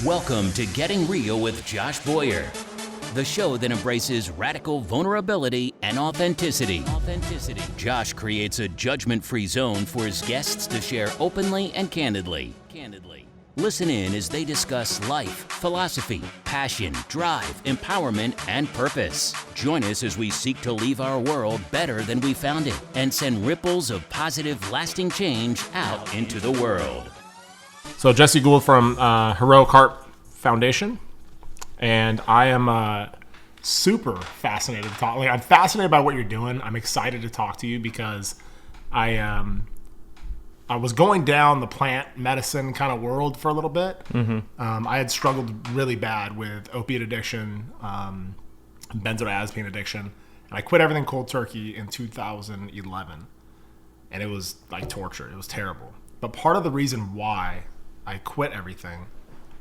Welcome to Getting Real with Josh Boyer, the show that embraces radical vulnerability and authenticity. Josh creates a judgment-free zone for his guests to share openly and candidly. Listen in as they discuss life, philosophy, passion, drive, empowerment, and purpose. Join us as we seek to leave our world better than we found it and send ripples of positive, lasting change out into the world. So Jesse Gould from Heroic Heart Foundation, and I am super fascinated to talk. I'm fascinated by what you're doing. I'm excited to talk to you because I was going down the plant medicine kind of world for a little bit. I had struggled really bad with opiate addiction, benzodiazepine addiction, and I quit everything cold turkey in 2011, and it was like torture. It was terrible. But part of the reason why I quit everything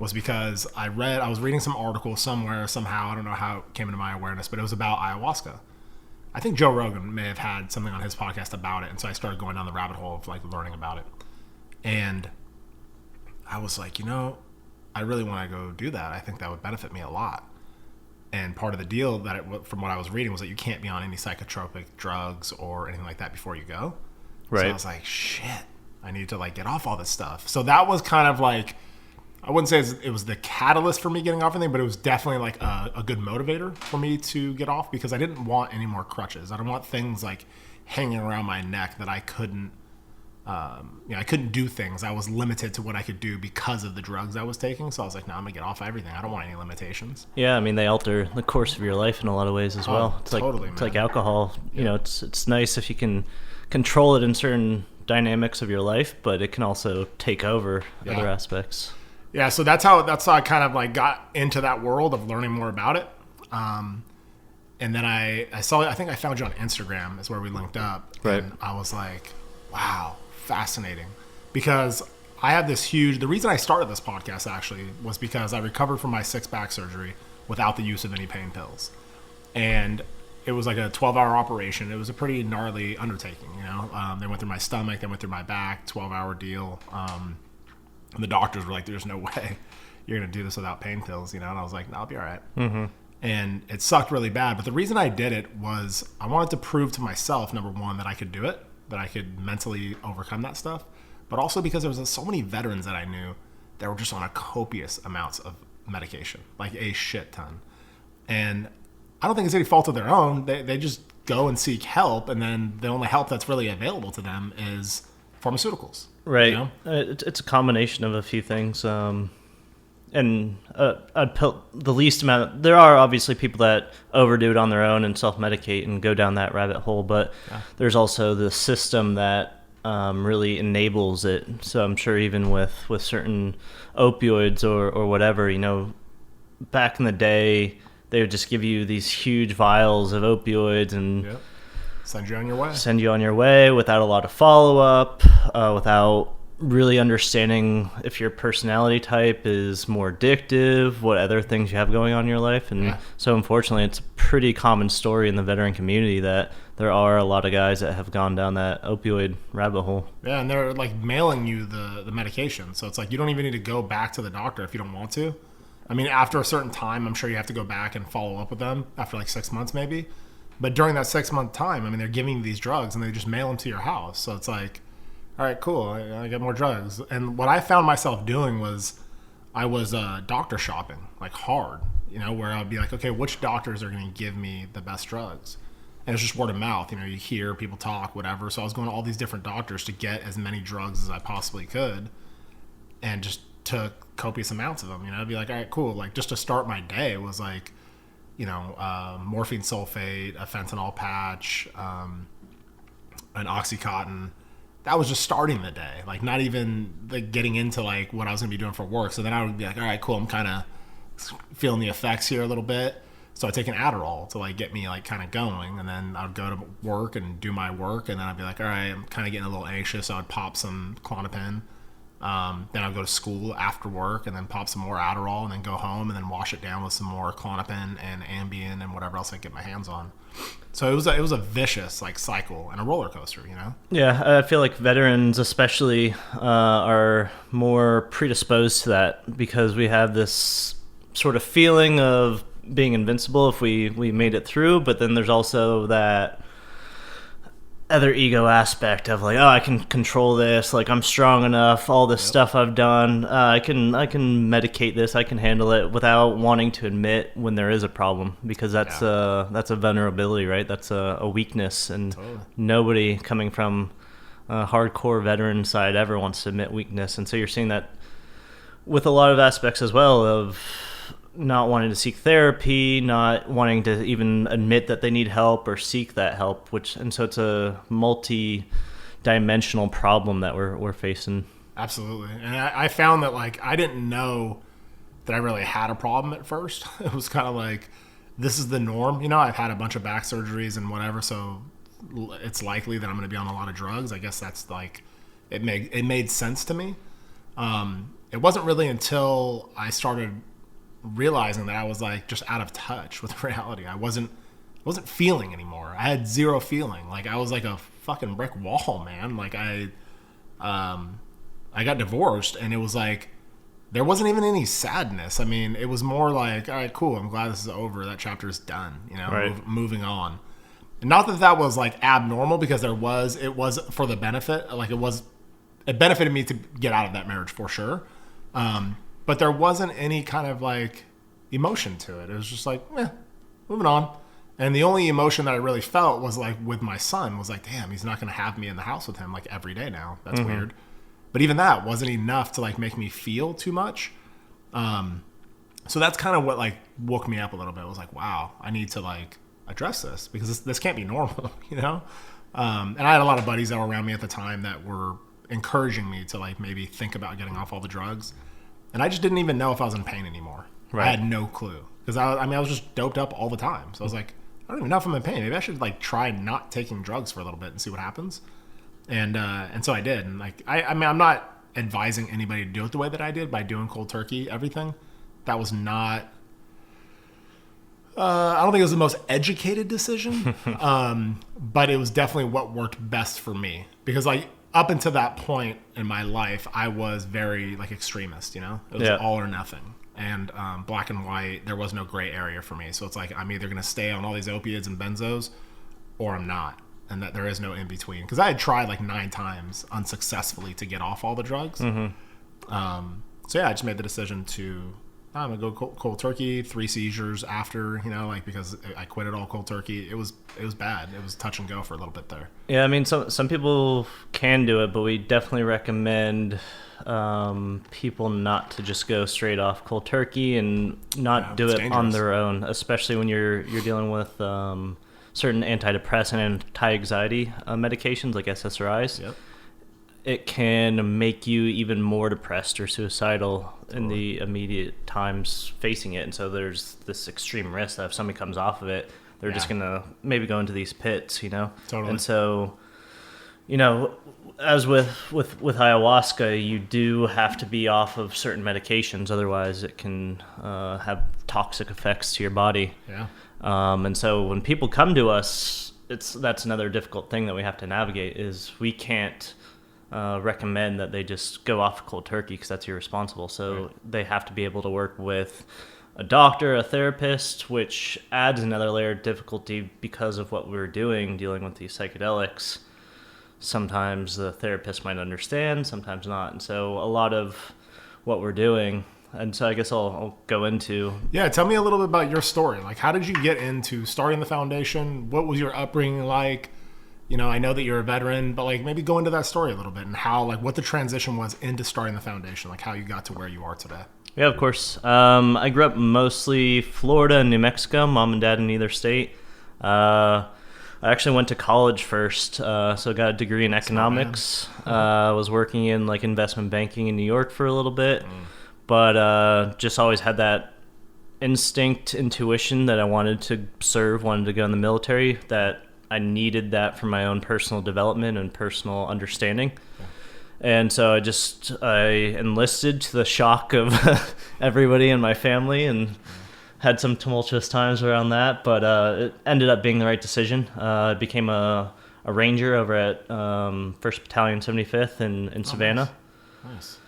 was because I was reading some article somewhere, somehow, I don't know how it came into my awareness, but it was about ayahuasca. I think Joe Rogan may have had something on his podcast about it, and so I started going down the rabbit hole of like learning about it. And I was like, I really want to go do that. I think that would benefit me a lot. And part of the deal from what I was reading was that you can't be on any psychotropic drugs or anything like that before you go. Right. So I was like, shit, I need to like get off all this stuff. So that was kind of like, I wouldn't say it was the catalyst for me getting off anything, but it was definitely like a good motivator for me to get off because I didn't want any more crutches. I don't want things like hanging around my neck that I couldn't, I couldn't do things. I was limited to what I could do because of the drugs I was taking. So I was like, no, I'm gonna get off everything. I don't want any limitations. Yeah, I mean, they alter the course of your life in a lot of ways as well. It's totally, it's like alcohol. Yeah. It's nice if you can control it in certain dynamics of your life, but it can also take over other aspects. Yeah, so that's how I kind of like got into that world of learning more about it. And then I think I found you on Instagram is where we linked up. Right. And I was like, wow, fascinating. Because I have the reason I started this podcast actually was because I recovered from my 6 back surgery without the use of any pain pills. And it was like a 12-hour operation. It was a pretty gnarly undertaking, They went through my stomach, they went through my back, 12-hour deal. And the doctors were like, there's no way you're going to do this without pain pills, And I was like, no, I'll be all right. Mm-hmm. And it sucked really bad. But the reason I did it was I wanted to prove to myself, number one, that I could do it, that I could mentally overcome that stuff. But also because there was so many veterans that I knew that were just on a copious amounts of medication, like a shit ton. And I don't think it's any fault of their own. They just go and seek help. And then the only help that's really available to them is pharmaceuticals. Right. It's a combination of a few things. And I'd put the least amount. There are obviously people that overdo it on their own and self-medicate and go down that rabbit hole. But there's also the system that really enables it. So I'm sure even with certain opioids or whatever, back in the day, they would just give you these huge vials of opioids and send you on your way without a lot of follow-up, without really understanding if your personality type is more addictive, what other things you have going on in your life. And so unfortunately, it's a pretty common story in the veteran community that there are a lot of guys that have gone down that opioid rabbit hole. Yeah, and they're like mailing you the medication. So it's like you don't even need to go back to the doctor if you don't want to. I mean, after a certain time, I'm sure you have to go back and follow up with them after like 6 months maybe. But during that 6-month time, I mean, they're giving you these drugs and they just mail them to your house. So it's like, all right, cool. I get more drugs. And what I found myself doing was I was doctor shopping, like hard, where I'd be like, okay, which doctors are going to give me the best drugs? And it's just word of mouth. You hear people talk, whatever. So I was going to all these different doctors to get as many drugs as I possibly could and just took copious amounts of them. I'd be like, all right, cool. Like just to start my day was like, morphine sulfate, a fentanyl patch, an Oxycontin. That was just starting the day, like not even like getting into like what I was gonna be doing for work. So then I would be like, all right, cool. I'm kind of feeling the effects here a little bit. So I'd take an Adderall to like get me like kind of going. And then I would go to work and do my work. And then I'd be like, all right, I'm kind of getting a little anxious. So I'd pop some Klonopin. Then I'll go to school after work and then pop some more Adderall and then go home and then wash it down with some more Klonopin and Ambien and whatever else I get my hands on. So it was a vicious like cycle and a roller coaster, you know? Yeah, I feel like veterans especially are more predisposed to that because we have this sort of feeling of being invincible if we made it through, but then there's also that other ego aspect of like, oh, I can control this, like I'm strong enough, all this stuff I've done, I can medicate this, I can handle it without wanting to admit when there is a problem, because that's a vulnerability, right? That's a weakness, and nobody coming from a hardcore veteran side ever wants to admit weakness. And so you're seeing that with a lot of aspects as well of not wanting to seek therapy, not wanting to even admit that they need help or seek that help, and so it's a multi-dimensional problem that we're facing. Absolutely. And I found that like I didn't know that I really had a problem at first. It was kind of like, this is the norm. You know, I've had a bunch of back surgeries and whatever, so it's likely that I'm going to be on a lot of drugs. I guess that's like, it made sense to me. It wasn't really until I started realizing that I was like just out of touch with reality. I wasn't feeling anymore. I had zero feeling. Like I was like a fucking brick wall, man. Like I got divorced and it was like there wasn't even any sadness. I mean, it was more like, all right, cool, I'm glad this is over. That chapter is done, you know, right. Moving on. And not that was like abnormal, because it was for the benefit. Like it benefited me to get out of that marriage for sure. But there wasn't any kind of like emotion to it. It was just like, moving on. And the only emotion that I really felt was like with my son was like, damn, he's not going to have me in the house with him like every day now. That's weird. But even that wasn't enough to like make me feel too much. So that's kind of what like woke me up a little bit. It was like, wow, I need to like address this, because this can't be normal, you know? And I had a lot of buddies that were around me at the time that were encouraging me to like maybe think about getting off all the drugs. And I just didn't even know if I was in pain anymore. Right. I had no clue, because I was just doped up all the time. So I was like, I don't even know if I'm in pain. Maybe I should like try not taking drugs for a little bit and see what happens. And so I did. And like I mean, I'm not advising anybody to do it the way that I did by doing cold turkey everything. That was not. I don't think it was the most educated decision, but it was definitely what worked best for me, because like up until that point in my life, I was very like extremist, you know, it was all or nothing, and black and white. There was no gray area for me. So it's like, I'm either going to stay on all these opiates and benzos or I'm not. And that there is no in between, because I had tried like 9 times unsuccessfully to get off all the drugs. So yeah, I just made the decision to, I'm gonna go cold turkey. 3 seizures after, you know, like, because I quit it all cold turkey. It was bad. It was touch and go for a little bit there. Yeah, I mean, some people can do it, but we definitely recommend people not to just go straight off cold turkey and not do it dangerous on their own, especially when you're dealing with certain antidepressant and anti-anxiety medications like SSRIs. Yep. It can make you even more depressed or suicidal in the immediate times facing it. And so there's this extreme risk that if somebody comes off of it, they're just going to maybe go into these pits, you know? Totally. And so, you know, as with ayahuasca, you do have to be off of certain medications. Otherwise, it can have toxic effects to your body. Yeah. And so when people come to us, that's another difficult thing that we have to navigate, is we can't recommend that they just go off cold turkey, because that's irresponsible. So they have to be able to work with a doctor, a therapist, which adds another layer of difficulty because of what we're dealing with these psychedelics. Sometimes the therapist might understand, sometimes not. And so a lot of what we're doing, and so I guess I'll go into... Yeah, tell me a little bit about your story. Like, how did you get into starting the foundation? What was your upbringing like? You know, I know that you're a veteran, but like maybe go into that story a little bit and how, like, what the transition was into starting the foundation, like how you got to where you are today. Yeah, of course. I grew up mostly Florida and New Mexico, mom and dad in either state. I actually went to college first, so I got a degree in economics. Was working in like investment banking in New York for a little bit, but just always had that intuition that I wanted to serve, wanted to go in the military, that I needed that for my own personal development and personal understanding. And so I enlisted to the shock of everybody in my family, and had some tumultuous times around that, but it ended up being the right decision. I became a ranger over at 1st Battalion 75th in Savannah. Nice.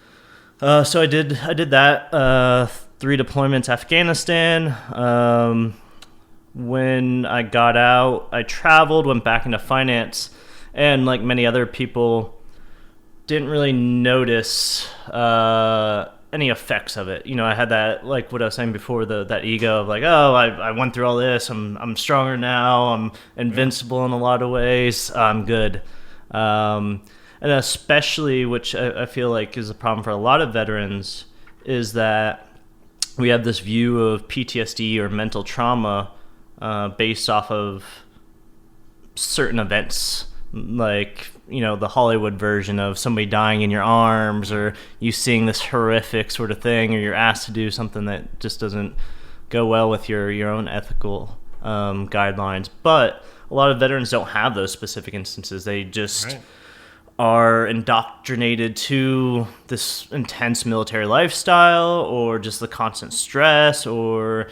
So I did that, 3 deployments Afghanistan. When I got out, I traveled, went back into finance, and like many other people, didn't really notice any effects of it. I had that, like what I was saying before, that ego of like, oh, I went through all this, I'm stronger now, I'm invincible in a lot of ways, I'm good. And especially, which I feel like is a problem for a lot of veterans, is that we have this view of PTSD or mental trauma based off of certain events, like the Hollywood version of somebody dying in your arms, or you seeing this horrific sort of thing, or you're asked to do something that just doesn't go well with your own ethical guidelines. But a lot of veterans don't have those specific instances. They just are indoctrinated to this intense military lifestyle, or just the constant stress, or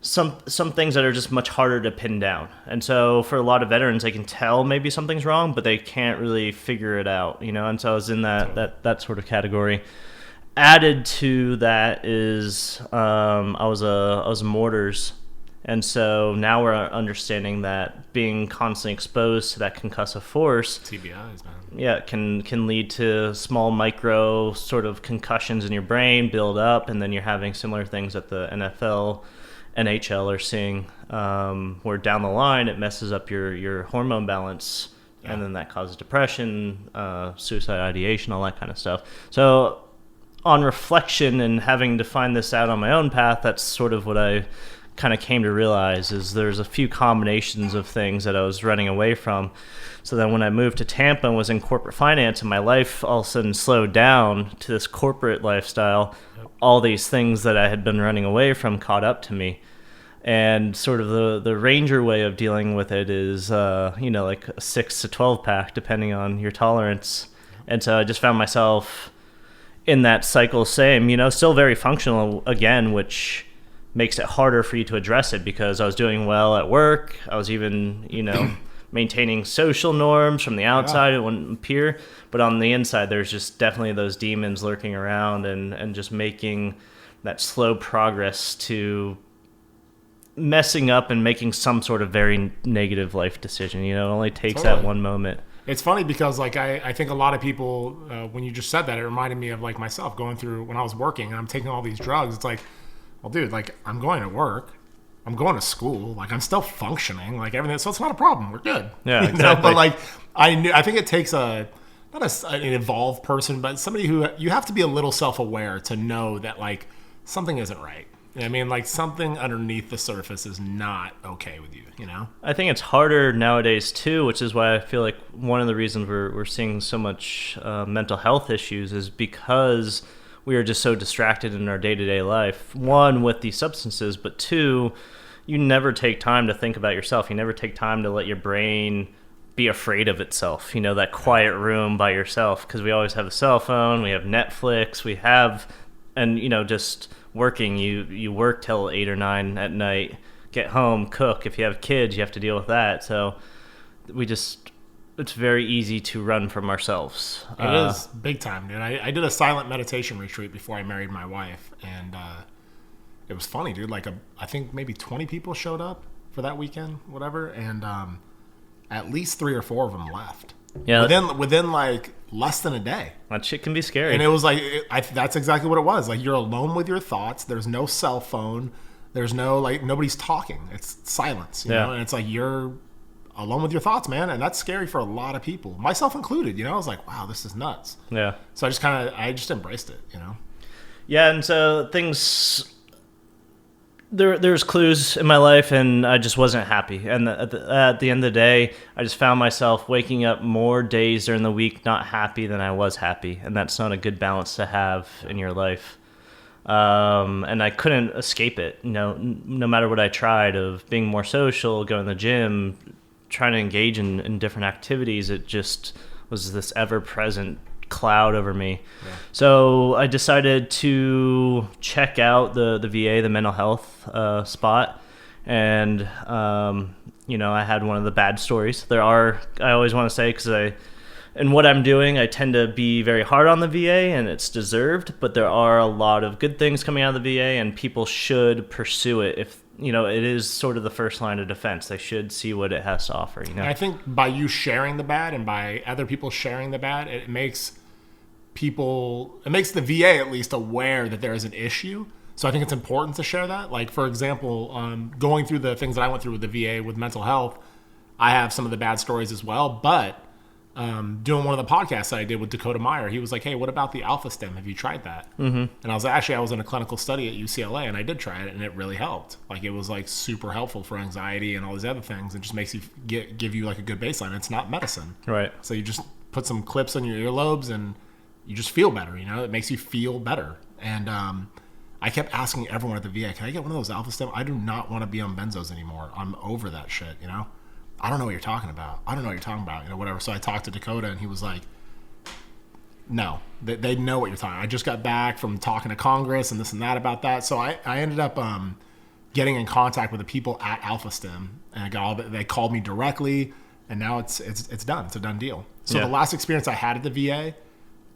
some things that are just much harder to pin down. And so for a lot of veterans, they can tell maybe something's wrong, but they can't really figure it out, And so I was in that sort of category. Added to that is I was a mortars. And so now we're understanding that being constantly exposed to that concussive force, TBIs, man. Yeah, can lead to small micro sort of concussions in your brain, build up, and then you're having similar things that the NFL, NHL are seeing, where down the line it messes up your hormone balance, and then that causes depression, suicide ideation, all that kind of stuff. So on reflection and having to find this out on my own path, that's sort of what I kind of came to realize, is there's a few combinations of things that I was running away from. So then when I moved to Tampa and was in corporate finance, and my life all of a sudden slowed down to this corporate lifestyle, all these things that I had been running away from caught up to me. And sort of the ranger way of dealing with it is, like a 6 to 12 pack, depending on your tolerance. And so I just found myself in that cycle, still very functional again, which makes it harder for you to address it, because I was doing well at work. I was even, maintaining social norms from the outside. It wouldn't appear. But on the inside, there's just definitely those demons lurking around, and just making that slow progress to messing up and making some sort of very negative life decision. It only takes that one moment. It's funny because, like, I think a lot of people, when you just said that, it reminded me of, like, myself going through when I was working and I'm taking all these drugs. It's like, well, dude, like, I'm going to work, I'm going to school, like, I'm still functioning, like, everything, so it's not a problem, we're good. Yeah, exactly. But, like, I think it takes an evolved person, but somebody who, you have to be a little self-aware to know that, like, something isn't right. I mean, like, something underneath the surface is not okay with you, I think it's harder nowadays, too, which is why I feel like one of the reasons we're seeing so much mental health issues is because we are just so distracted in our day-to-day life. One, with these substances, but two, you never take time to think about yourself. You never take time to let your brain be afraid of itself, that quiet room by yourself, because we always have a cell phone, we have Netflix, we have, and, just working, you work till 8 or 9 at night, get home, cook. If you have kids, you have to deal with that. So it's very easy to run from ourselves. It is big time, dude. I did a silent meditation retreat before I married my wife, and it was funny, dude. Like, I think maybe 20 people showed up for that weekend, whatever, and at least 3 or 4 of them left. Yeah, within like less than a day. That shit can be scary. And it was like, that's exactly what it was. Like, you're alone with your thoughts. There's no cell phone. There's no, like, nobody's talking. It's silence, you know? And it's like, you're alone with your thoughts, man. And that's scary for a lot of people, myself included. I was like, wow, this is nuts. Yeah. So I just embraced it, Yeah, and so things... There's clues in my life, and I just wasn't happy. And at the end of the day, I just found myself waking up more days during the week not happy than I was happy, and that's not a good balance to have in your life. And I couldn't escape it. No matter what I tried of being more social, going to the gym, trying to engage in different activities, it just was this ever-present cloud over me. Yeah. So I decided to check out the VA, the mental health spot, and I had one of the bad stories. I always want to say, because in what I'm doing, I tend to be very hard on the VA, and it's deserved, but there are a lot of good things coming out of the VA, and people should pursue it if, it is sort of the first line of defense. They should see what it has to offer, I think by you sharing the bad and by other people sharing the bad, it makes the VA at least aware that there is an issue. So I think it's important to share that. Like, for example, going through the things that I went through with the VA with mental health, I have some of the bad stories as well, but doing one of the podcasts that I did with Dakota Meyer, he was like, hey, what about the alpha stem? Have you tried that? Mm-hmm. And I was in a clinical study at UCLA, and I did try it, and it really helped. Like, it was like super helpful for anxiety and all these other things. It just makes you give you like a good baseline. It's not medicine. Right. So you just put some clips on your earlobes and you just feel better, It makes you feel better. And I kept asking everyone at the VA, can I get one of those alpha stem? I do not want to be on benzos anymore. I'm over that shit, I don't know what you're talking about. Whatever. So I talked to Dakota, and he was like, no, they know what you're talking about. I just got back from talking to Congress and this and that about that. So I ended up getting in contact with the people at Alpha Stem, and they called me directly, and now it's done. It's a done deal. So The last experience I had at the VA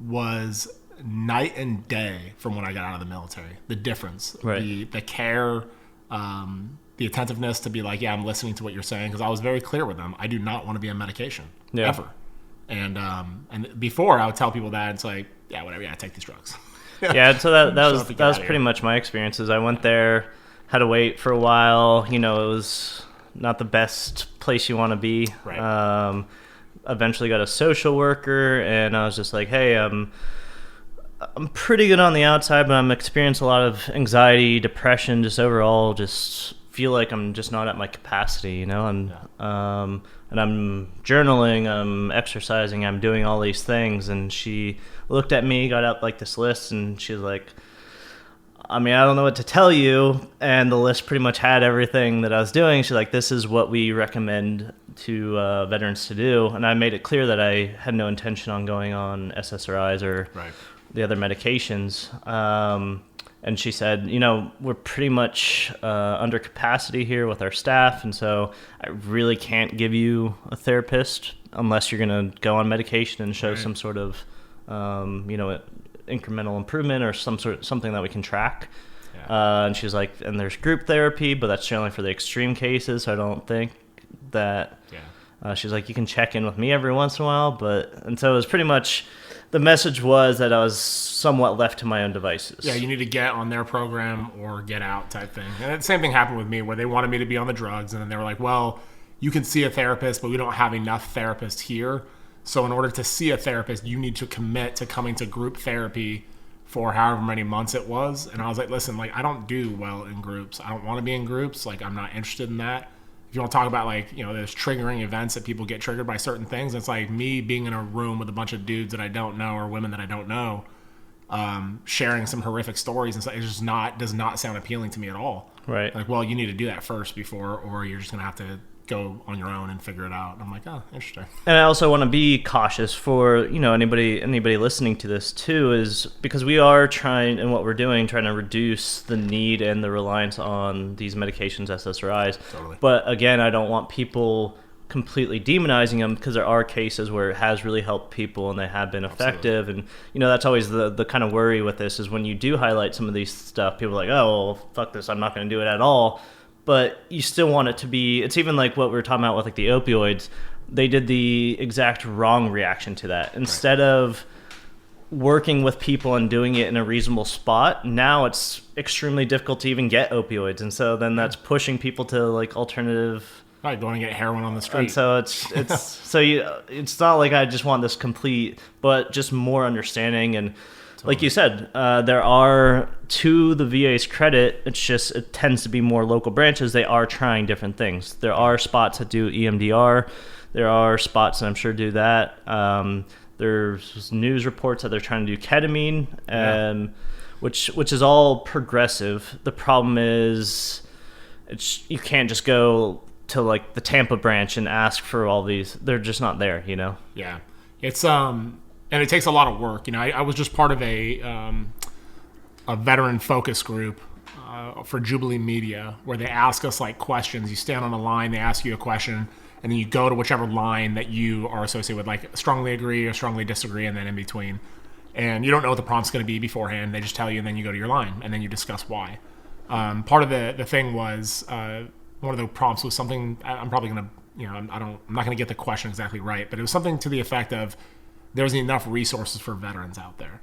was night and day from when I got out of the military. The difference, right. the care, the attentiveness to be like, yeah, I'm listening to what you're saying, because I was very clear with them. I do not want to be on medication ever. And before I would tell people that, it's like, yeah, whatever, yeah, take these drugs. Yeah, so that was pretty much my experiences. I went there, had to wait for a while. It was not the best place you want to be. Right. Eventually got a social worker, and I was just like, hey, I'm pretty good on the outside, but I'm experiencing a lot of anxiety, depression, just overall, just feel like I'm just not at my capacity, and I'm journaling, I'm exercising, I'm doing all these things. And she looked at me, got out like this list, and she was like, I don't know what to tell you. And the list pretty much had everything that I was doing. She's like, this is what we recommend to veterans to do. And I made it clear that I had no intention on going on SSRIs or the other medications. And she said, we're pretty much under capacity here with our staff, and so I really can't give you a therapist unless you're going to go on medication and show some sort of, incremental improvement or something that we can track. Yeah. And she was like, and there's group therapy, but that's generally for the extreme cases, so I don't think that... Yeah. She's like, you can check in with me every once in a while, and so it was pretty much... The message was that I was somewhat left to my own devices. Yeah, you need to get on their program or get out type thing. And the same thing happened with me, where they wanted me to be on the drugs, and then they were like, well, you can see a therapist, but we don't have enough therapists here. So in order to see a therapist, you need to commit to coming to group therapy for however many months it was. And I was like, listen, like, I don't do well in groups. I don't want to be in groups. Like, I'm not interested in that. If you want to talk about, like, there's triggering events that people get triggered by certain things, it's like me being in a room with a bunch of dudes that I don't know or women that I don't know, sharing some horrific stories and stuff. It just does not sound appealing to me at all. Right. Like, well, you need to do that first or you're just going to have to go on your own and figure it out. And I'm like, oh, interesting. And I also want to be cautious for, anybody listening to this too, is because we are trying to reduce the need and the reliance on these medications, SSRIs. Totally. But again, I don't want people completely demonizing them, because there are cases where it has really helped people and they have been effective. Absolutely. And that's always the kind of worry with this, is when you do highlight some of these stuff, people are like, oh, well, fuck this, I'm not going to do it at all. But you still want it to be, it's even like what we were talking about with like the opioids. They did the exact wrong reaction to that. Instead of working with people and doing it in a reasonable spot, now it's extremely difficult to even get opioids. And so then that's pushing people to like alternative... Right, going to get heroin on the street. And so it's not like I just want this complete, but just more understanding. And like you said, there are, to the VA's credit, it tends to be more local branches. They are trying different things. There are spots that do EMDR. There are spots that I'm sure do that. There's news reports that they're trying to do ketamine, which is all progressive. The problem is, you can't just go to like the Tampa branch and ask for all these. They're just not there, Yeah, it's And it takes a lot of work. You know, I was just part of a veteran focus group for Jubilee Media, where they ask us like questions. You stand on a line, they ask you a question, and then you go to whichever line that you are associated with, like strongly agree or strongly disagree, and then in between. And you don't know what the prompt's going to be beforehand. They just tell you, and then you go to your line, and then you discuss why. Part of the thing was one of the prompts was something. I'm probably going to, I'm not going to get the question exactly right, but it was something to the effect of there's enough resources for veterans out there.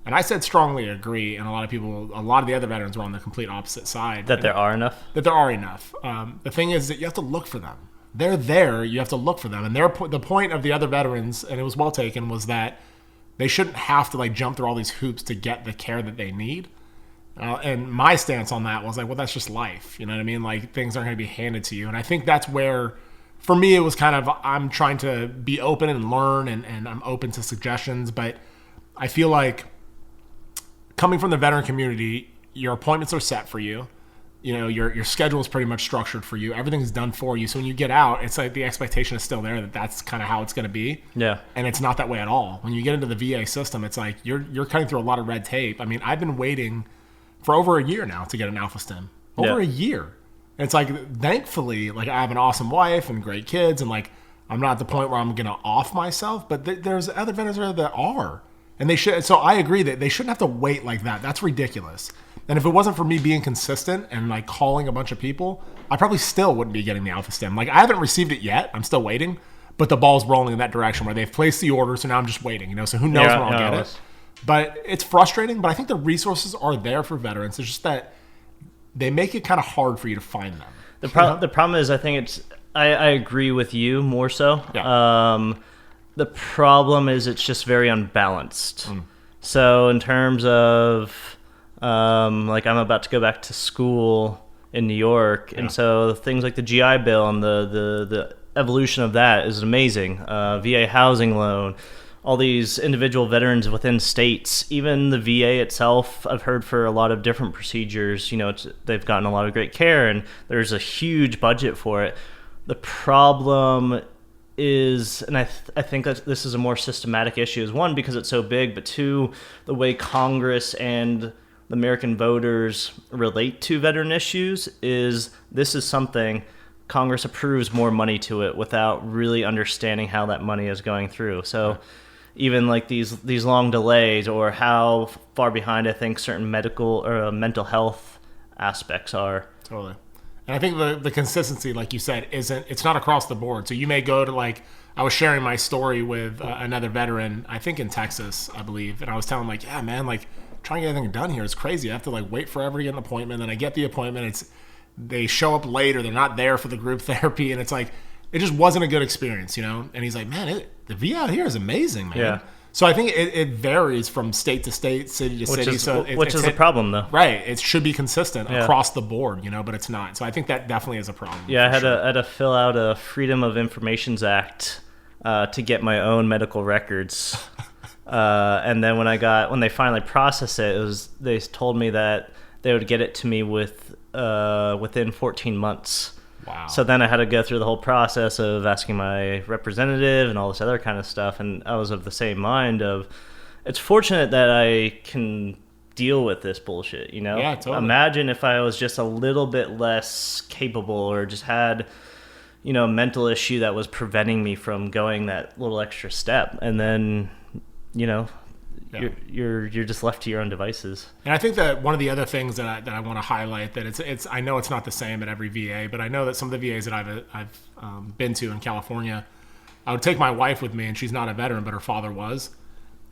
And I said strongly agree, and a lot of the other veterans were on the complete opposite side. That there are enough? That there are enough. The thing is that you have to look for them. They're there, you have to look for them. And the point of the other veterans, and it was well taken, was that they shouldn't have to like jump through all these hoops to get the care that they need. And my stance on that was like, well, that's just life. You know what I mean? Like, things aren't going to be handed to you. And I think that's where, for me, it was kind of, I'm trying to be open and learn, and I'm open to suggestions. But I feel like coming from the veteran community, your appointments are set for you. You know, your schedule is pretty much structured for you. Everything's done for you. So when you get out, it's like the expectation is still there that that's kind of how it's going to be. Yeah. And it's not that way at all. When you get into the VA system, it's like you're cutting through a lot of red tape. I mean, I've been waiting for over a year now to get an alpha stim. Over a year. And it's like, thankfully, like, I have an awesome wife and great kids, and like, I'm not at the point where I'm going to off myself, but there's other veterans there that are. And they should. So I agree that they shouldn't have to wait like that. That's ridiculous. And if it wasn't for me being consistent and like calling a bunch of people, I probably still wouldn't be getting the alpha stim. Like, I haven't received it yet. I'm still waiting, but the ball's rolling in that direction where they've placed the order. So now I'm just waiting, so who knows when I'll get it. But it's frustrating, but I think the resources are there for veterans. It's just that they make it kind of hard for you to find them. The problem is, I think I agree with you more so. Yeah. The problem is it's just very unbalanced. So in terms of, like, I'm about to go back to school in New York, and so things like the GI Bill and the evolution of that is amazing. VA housing loan, all these individual veterans within states, even the VA itself, I've heard for a lot of different procedures, they've gotten a lot of great care, and there's a huge budget for it. The problem is, and I think that this is a more systematic issue, is one, because it's so big, but two, the way Congress and the American voters relate to veteran issues is something Congress approves more money to it without really understanding how that money is going through. So even like these long delays, or how far behind I think certain medical or mental health aspects are. Totally. And I think the consistency, like you said, it's not across the board. So you may go to, like, I was sharing my story with another veteran, I think in Texas, I believe. And I was telling him, like, yeah, man, like, trying to get everything done here is crazy. I have to like wait forever to get an appointment. Then I get the appointment. They show up later. They're not there for the group therapy. And it's like, it just wasn't a good experience, And he's like, man, the VA out here is amazing, man. Yeah. So I think it varies from state to state, city to city. Which is a problem, though. Right. It should be consistent across the board, but it's not. So I think that definitely is a problem. Yeah, I had to fill out a Freedom of Information Act to get my own medical records. And then when they finally processed it, they told me that they would get it to me within 14 months. Wow. So then I had to go through the whole process of asking my representative and all this other kind of stuff, and I was of the same mind of, it's fortunate that I can deal with this bullshit, Yeah, totally. Imagine if I was just a little bit less capable, or just had, a mental issue that was preventing me from going that little extra step, and then, you're just left to your own devices. And I think that one of the other things that I want to highlight, that it's I know it's not the same at every VA, but I know that some of the VAs that I've been to in California, I would take my wife with me, and she's not a veteran, but her father was,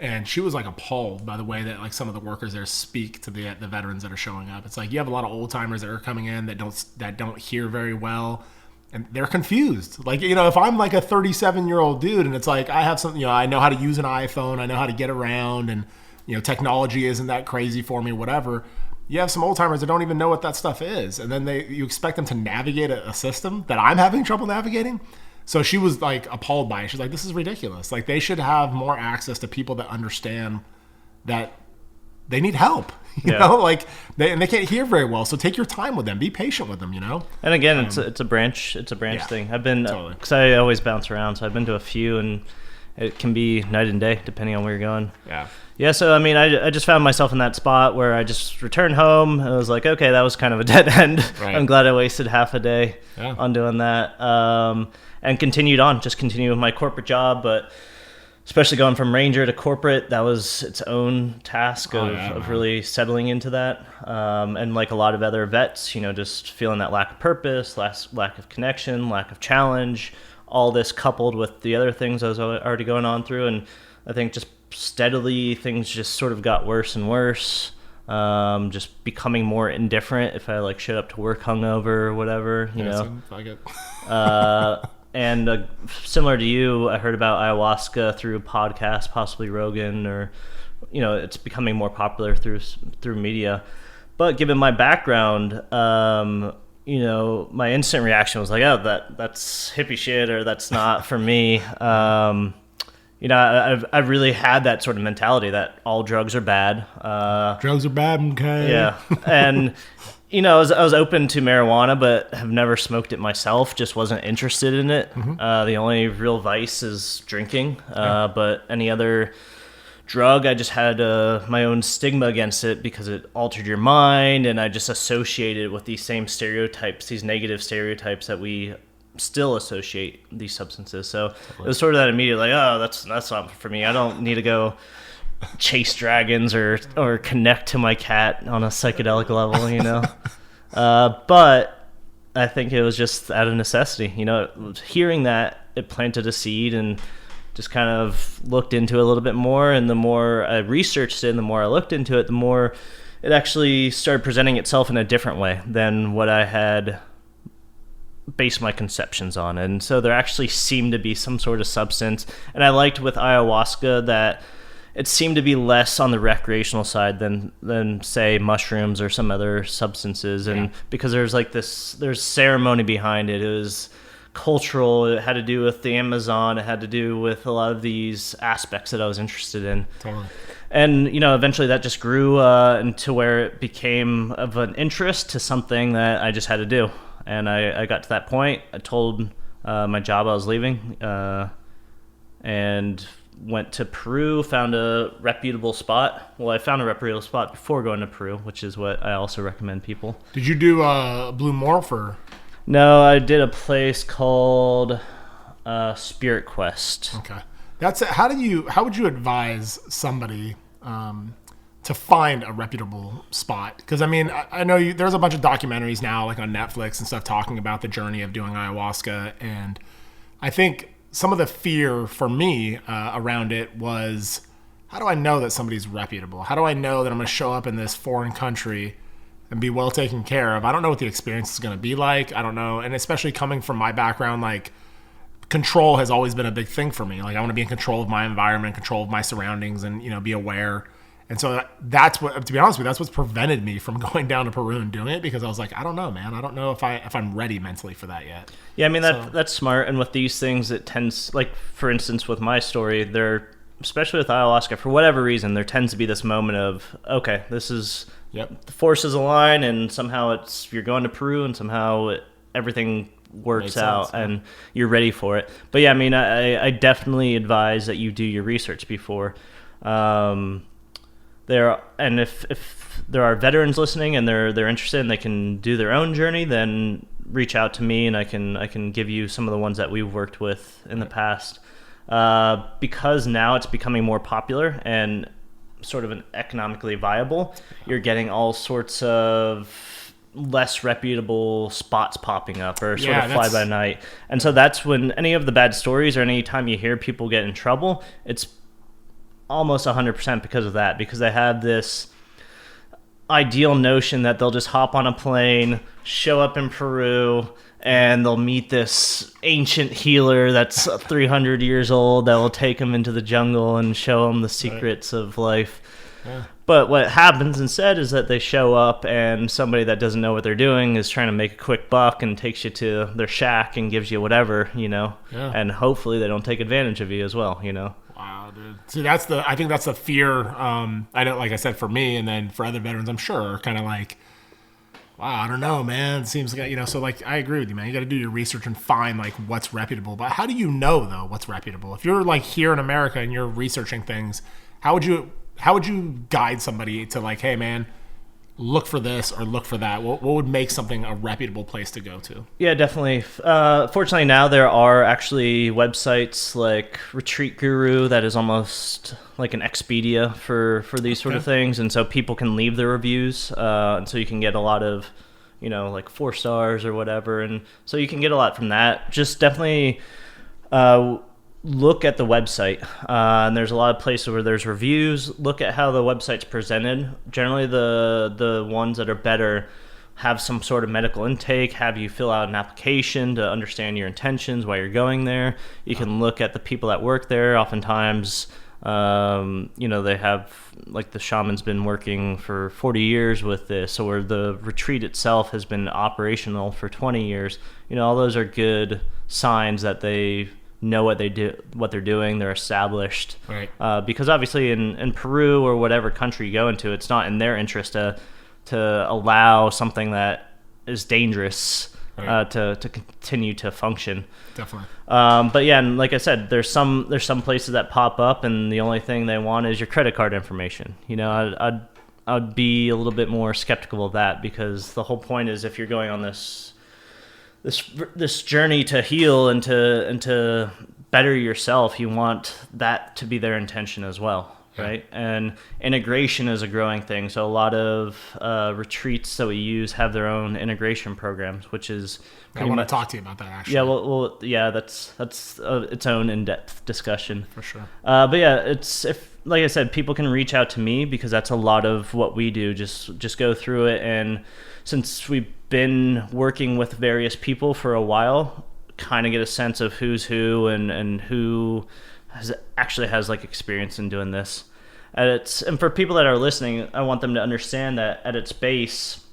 and she was like appalled by the way that like some of the workers there speak to the veterans that are showing up. It's like you have a lot of old timers that are coming in that don't hear very well. And they're confused. Like, if I'm like a 37-year-old dude, and it's like I have something, I know how to use an iPhone, I know how to get around, and, technology isn't that crazy for me, whatever. You have some old timers that don't even know what that stuff is. And then you expect them to navigate a system that I'm having trouble navigating. So she was like appalled by it. She's like, this is ridiculous. Like, they should have more access to people that understand that they need help. You know, like they can't hear very well. So take your time with them. Be patient with them. And again, it's a branch thing. I've been because I always bounce around, so I've been to a few, and it can be night and day depending on where you're going. Yeah. So I mean, I just found myself in that spot where I just returned home. I was like, okay, that was kind of a dead end. Right. I'm glad I wasted half a day on doing that, and continued with my corporate job. But especially going from ranger to corporate, that was its own task of really settling into that. And like a lot of other vets, just feeling that lack of purpose, lack of connection, lack of challenge, all this coupled with the other things I was already going on through. And I think just steadily things just sort of got worse and worse, just becoming more indifferent if I like showed up to work hungover or whatever, you know. Seems like it. And similar to you, I heard about ayahuasca through podcasts, possibly Rogan, or it's becoming more popular through media. But given my background, my instant reaction was like, oh, that's hippie shit, or that's not for me. I've really had that sort of mentality that all drugs are bad. Drugs are bad, okay. Yeah, and I was open to marijuana, but have never smoked it myself. Just wasn't interested in it. The only real vice is drinking. But any other drug, I just had my own stigma against it because it altered your mind, and I just associated it with these same stereotypes, these negative stereotypes that we still associate these substances. So it was sort of that immediate like, oh, that's not for me. I don't need to go chase dragons or connect to my cat on a psychedelic level, but I think it was just out of necessity. Hearing that, it planted a seed, and just kind of looked into it a little bit more. And the more I researched it and the more I looked into it, the more it actually started presenting itself in a different way than what I had based my conceptions on. And so there actually seemed to be some sort of substance. And I liked with ayahuasca that it seemed to be less on the recreational side than say mushrooms or some other substances. And because there's ceremony behind it. It was cultural. It had to do with the Amazon. It had to do with a lot of these aspects that I was interested in. Totally. And, eventually that just grew into where it became of an interest to something that I just had to do. And I got to that point. I told my job I was leaving, and went to Peru, found a reputable spot. Well, I found a reputable spot before going to Peru, which is what I also recommend people. Did you do Blue Morph or? No, I did a place called Spirit Quest. Okay. How would you advise somebody to find a reputable spot? Because I know there's a bunch of documentaries now, like on Netflix and stuff, talking about the journey of doing ayahuasca, and I think some of the fear for me around it was, how do I know that somebody's reputable? How do I know that I'm going to show up in this foreign country and be well taken care of? I don't know what the experience is going to be like. I don't know, and especially coming from my background, like control has always been a big thing for me. Like I want to be in control of my environment, control of my surroundings, and be aware. And so that's what, to be honest with you, that's what's prevented me from going down to Peru and doing it, because I was like, I don't know, man. I don't know if I'm ready mentally for that yet. Yeah, that's smart. And with these things, it tends, like for instance, with my story, especially with ayahuasca, for whatever reason, there tends to be this moment of, okay, this is the forces align, and somehow you're going to Peru, and somehow everything works out, and you're ready for it. But yeah, I definitely advise that you do your research before. If there are veterans listening and they're interested and they can do their own journey, then reach out to me, and I can give you some of the ones that we've worked with in the past. Because now it's becoming more popular and sort of an economically viable, you're getting all sorts of less reputable spots popping up, or sort of fly by night. And so that's when any of the bad stories, or any time you hear people get in trouble, it's almost 100% because of that, because they have this ideal notion that they'll just hop on a plane, show up in Peru, and they'll meet this ancient healer that's 300 years old that will take them into the jungle and show them the secrets of life. Yeah. But what happens instead is that they show up, and somebody that doesn't know what they're doing is trying to make a quick buck and takes you to their shack and gives you whatever, and hopefully they don't take advantage of you as well, Wow, dude. See, I think that's the fear. I know, like I said, for me, and then for other veterans, I'm sure, kind of like, Wow, I don't know, man. It seems like, so like, I agree with you, man. You got to do your research and find like what's reputable. But how do you know though what's reputable? If you're like here in America and you're researching things, how would you guide somebody to like, hey, man, look for this or look for that? What would make something a reputable place to go to? Yeah, definitely. Fortunately, now there are actually websites like Retreat Guru that is almost like an Expedia for these sort of things, and so people can leave their reviews, and so you can get a lot of, like 4 stars or whatever, and so you can get a lot from that. Just definitely look at the website, and there's a lot of places where there's reviews. Look at how the website's presented. Generally, the ones that are better have some sort of medical intake, have you fill out an application to understand your intentions, why you're going there. You can look at the people that work there. Oftentimes, they have, like, the shaman's been working for 40 years with this, or the retreat itself has been operational for 20 years. All those are good signs that they know what they're doing. They're established, right? Because obviously in Peru or whatever country you go into, it's not in their interest to allow something that is dangerous, right, to continue to function. Definitely. But yeah, and like I said, there's some places that pop up, and the only thing they want is your credit card information. I'd be a little bit more skeptical of that, because the whole point is, if you're going on this journey to heal and to better yourself, you want that to be their intention as well, right? And integration is a growing thing. So a lot of retreats that we use have their own integration programs, which is I want to talk to you about that, actually. Yeah, well, yeah, that's its own in-depth discussion for sure. But yeah, like I said, people can reach out to me, because that's a lot of what we do. Just go through it, and since we've been working with various people for a while, kind of get a sense of who's who and who has like experience in doing this. And for people that are listening, I want them to understand that at its base,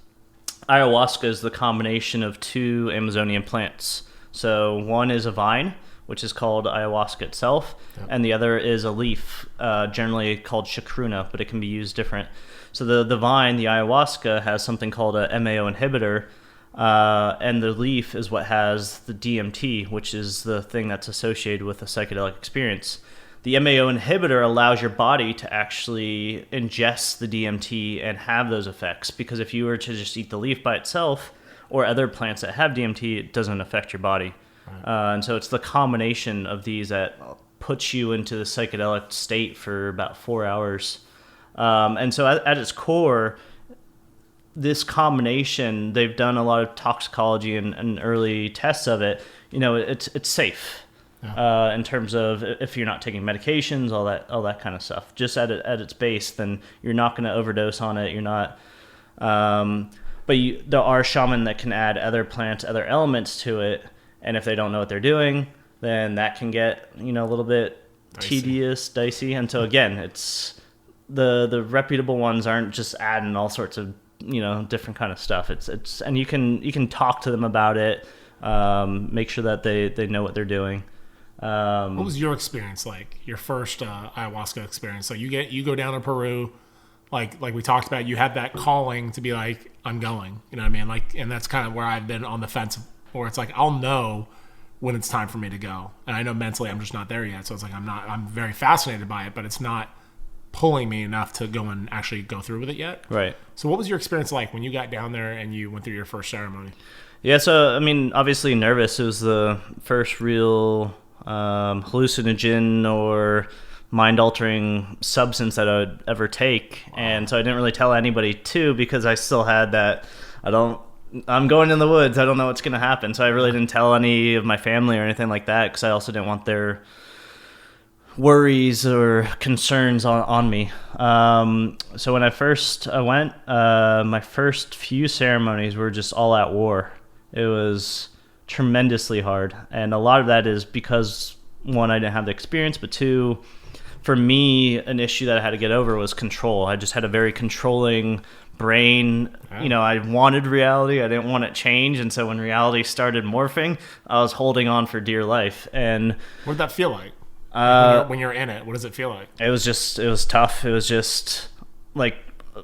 ayahuasca is the combination of 2 Amazonian plants. So one is a vine, which is called ayahuasca itself, and the other is a leaf, generally called chacruna, but it can be used different. So the vine, the ayahuasca, has something called a MAO inhibitor, and the leaf is what has the DMT, which is the thing that's associated with a psychedelic experience. The MAO inhibitor allows your body to actually ingest the DMT and have those effects, because if you were to just eat the leaf by itself, or other plants that have DMT, it doesn't affect your body. Right. And so it's the combination of these that puts you into the psychedelic state for about 4 hours. And so at its core, this combination, they've done a lot of toxicology and early tests of it. It's safe, in terms of if you're not taking medications, all that kind of stuff. Just at its base, then you're not going to overdose on it. You're not. But there are shaman that can add other plants, other elements to it, and if they don't know what they're doing, then that can get a little bit tedious, dicey. And so again, it's the reputable ones aren't just adding all sorts of different kind of stuff. It's and you can talk to them about it, make sure that they know what they're doing. What was your experience like? Your first ayahuasca experience? So you go down to Peru, like we talked about. You had that calling to be like, I'm going. You know what I mean? Like, and that's kind of where I've been on the fence, where it's like, I'll know when it's time for me to go, and I know mentally I'm just not there yet. So it's like I'm very fascinated by it, but it's not pulling me enough to go and actually go through with it yet. Right. So what was your experience like when you got down there and you went through your first ceremony? Yeah, so I mean, obviously nervous. It was the first real hallucinogen or mind-altering substance that I would ever take. Wow. And so I didn't really tell anybody too, because I still had that, I'm going in the woods, I don't know what's going to happen. So I really didn't tell any of my family or anything like that, because I also didn't want their worries or concerns on me. So when I went, my first few ceremonies were just all out war. It was tremendously hard, and a lot of that is because, one, I didn't have the experience, but two, for me, an issue that I had to get over was control. I just had a very controlling brain. Yeah. I wanted reality. I didn't want it to change, and so when reality started morphing, I was holding on for dear life. And what did that feel like? When you're in it, what does it feel like? It was tough. It was just like for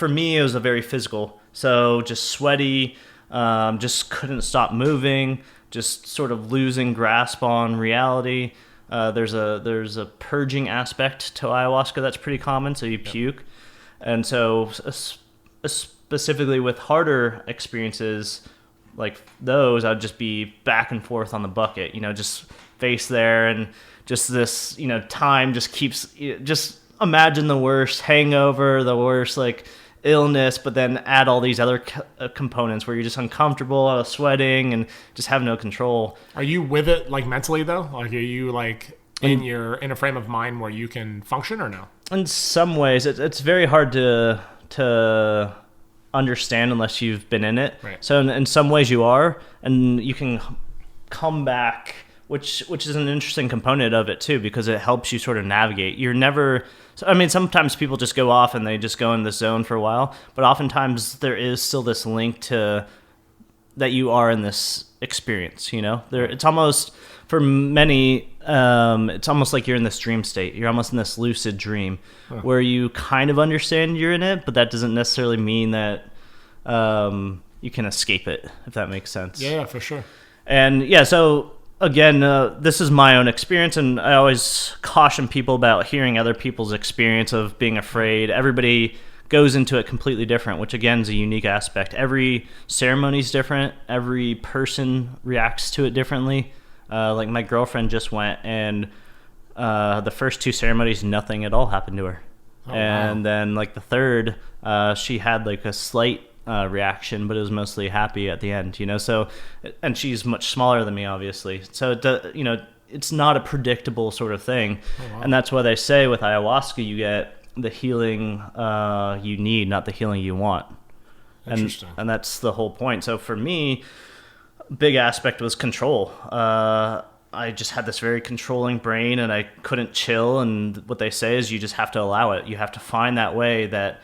me, it was a very physical. So just sweaty, just couldn't stop moving, just sort of losing grasp on reality. There's a purging aspect to ayahuasca that's pretty common, so you puke. And so specifically with harder experiences like those, I'd just be back and forth on the bucket, just face there, and just this, time just keeps, just imagine the worst hangover, the worst like illness, but then add all these other components where you're just uncomfortable, sweating, and just have no control. Are you with it like mentally though? Like, are you like in a frame of mind where you can function, or no? In some ways, it's very hard to understand unless you've been in it. Right. So in some ways you are, and you can come back, which is an interesting component of it too, because it helps you sort of navigate. You're never, I mean, sometimes people just go off and they just go in the zone for a while, but oftentimes there is still this link to that you are in this experience, it's almost, for many, it's almost like you're in this dream state. You're almost in this lucid dream where you kind of understand you're in it, but that doesn't necessarily mean that you can escape it, if that makes sense. Yeah, for sure. And yeah, so again, this is my own experience, and I always caution people about hearing other people's experience of being afraid. Everybody goes into it completely different, which again is a unique aspect. Every ceremony is different. Every person reacts to it differently. Like my girlfriend just went, and the first 2 ceremonies, nothing at all happened to her. And then like the third, she had like a slight reaction, but it was mostly happy at the end, So, and she's much smaller than me, obviously. So, it's not a predictable sort of thing. And that's why they say with ayahuasca, you get the healing you need, not the healing you want. Interesting. And that's the whole point. So for me, big aspect was control. I just had this very controlling brain, and I couldn't chill. And what they say is you just have to allow it. You have to find that way that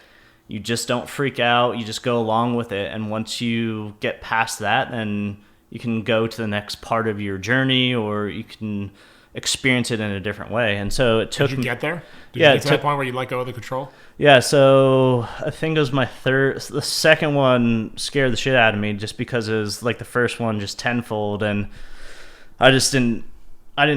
you just don't freak out. You just go along with it. And once you get past that, then you can go to the next part of your journey, or you can experience it in a different way. And so it took... Did you get there? Did you get to that point where you let go of the control? Yeah, so I think it was the second one scared the shit out of me, just because it was like the first one just tenfold, and I didn't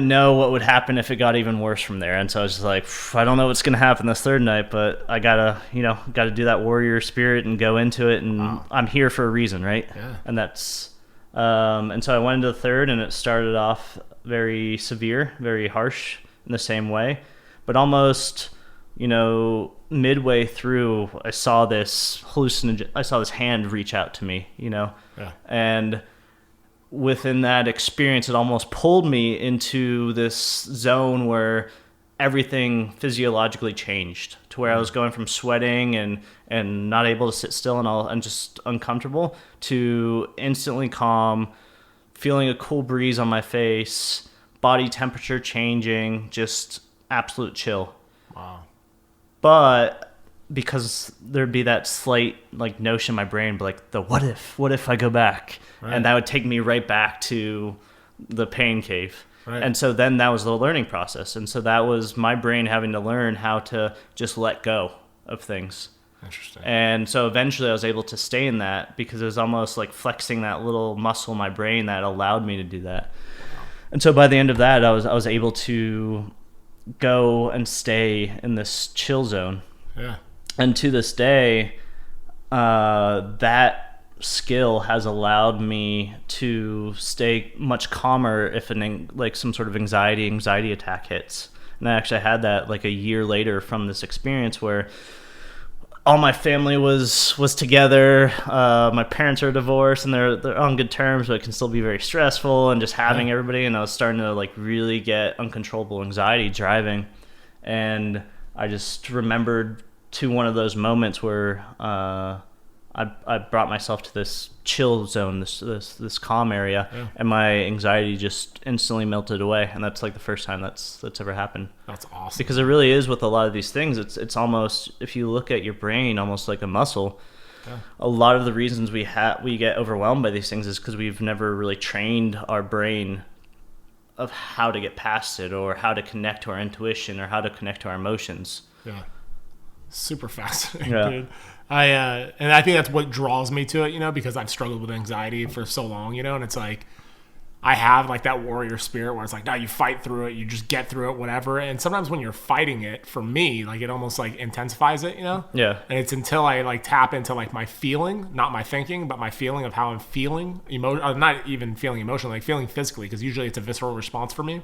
know what would happen if it got even worse from there. And so I was just like, I don't know what's going to happen this third night, but I gotta do that warrior spirit and go into it, and I'm here for a reason, right? Yeah. And that's, and so I went into the third, and it started off very severe, very harsh in the same way, but almost, midway through, I saw this hand reach out to me, Yeah. And within that experience, it almost pulled me into this zone where everything physiologically changed, to where I was going from sweating and not able to sit still and just uncomfortable, to instantly calm, feeling a cool breeze on my face, body temperature changing, just absolute chill. Wow. But because there'd be that slight like notion in my brain, but like what if I go back? Right. And that would take me right back to the pain cave. Right. And so then that was the learning process. And so that was my brain having to learn how to just let go of things. Interesting. And so eventually I was able to stay in that, because it was almost like flexing that little muscle in my brain that allowed me to do that. And so by the end of that, I was able to go and stay in this chill zone. Yeah. And to this day, that skill has allowed me to stay much calmer if some sort of anxiety attack hits. And I actually had that like a year later from this experience, where all my family was together. My parents are divorced, and they're on good terms, but it can still be very stressful, and just having everybody. And I was starting to like really get uncontrollable anxiety driving, and I just remembered to one of those moments where I brought myself to this chill zone, this calm area, and my anxiety just instantly melted away. And that's like the first time that's ever happened. That's awesome. Because it really is with a lot of these things. It's almost, if you look at your brain, almost like a muscle. Yeah. A lot of the reasons we get overwhelmed by these things is because we've never really trained our brain of how to get past it, or how to connect to our intuition, or how to connect to our emotions. Yeah. Super fascinating, Yeah. dude. And I think that's what draws me to it, because I've struggled with anxiety for so long, and it's like I have like that warrior spirit where it's like, no, you fight through it, you just get through it, whatever. And sometimes when you're fighting it, for me, like it almost like intensifies it, Yeah. And it's until I like tap into like my feeling, not my thinking, but my feeling of how I'm feeling, not even feeling emotionally, like feeling physically, because usually it's a visceral response for me.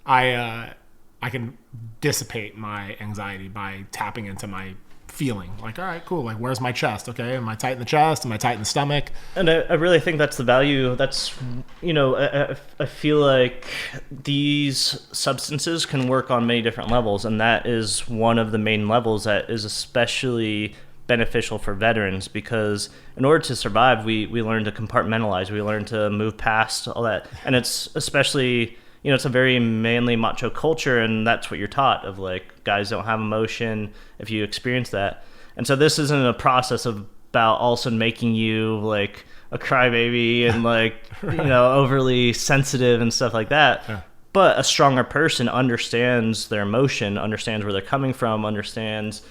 I can dissipate my anxiety by tapping into my feeling. Like, all right, cool. Like, where's my chest? Okay, am I tight in the chest? Am I tight in the stomach? And I really think that's the value. That's, I feel like these substances can work on many different levels, and that is one of the main levels that is especially beneficial for veterans, because in order to survive, we learn to compartmentalize, we learn to move past all that. And it's especially, it's a very manly macho culture, and that's what you're taught of, like, guys don't have emotion if you experience that. And so this isn't a process of about all of a sudden making you like a crybaby and like, overly sensitive and stuff like that. Yeah. But a stronger person understands their emotion, understands where they're coming from, understands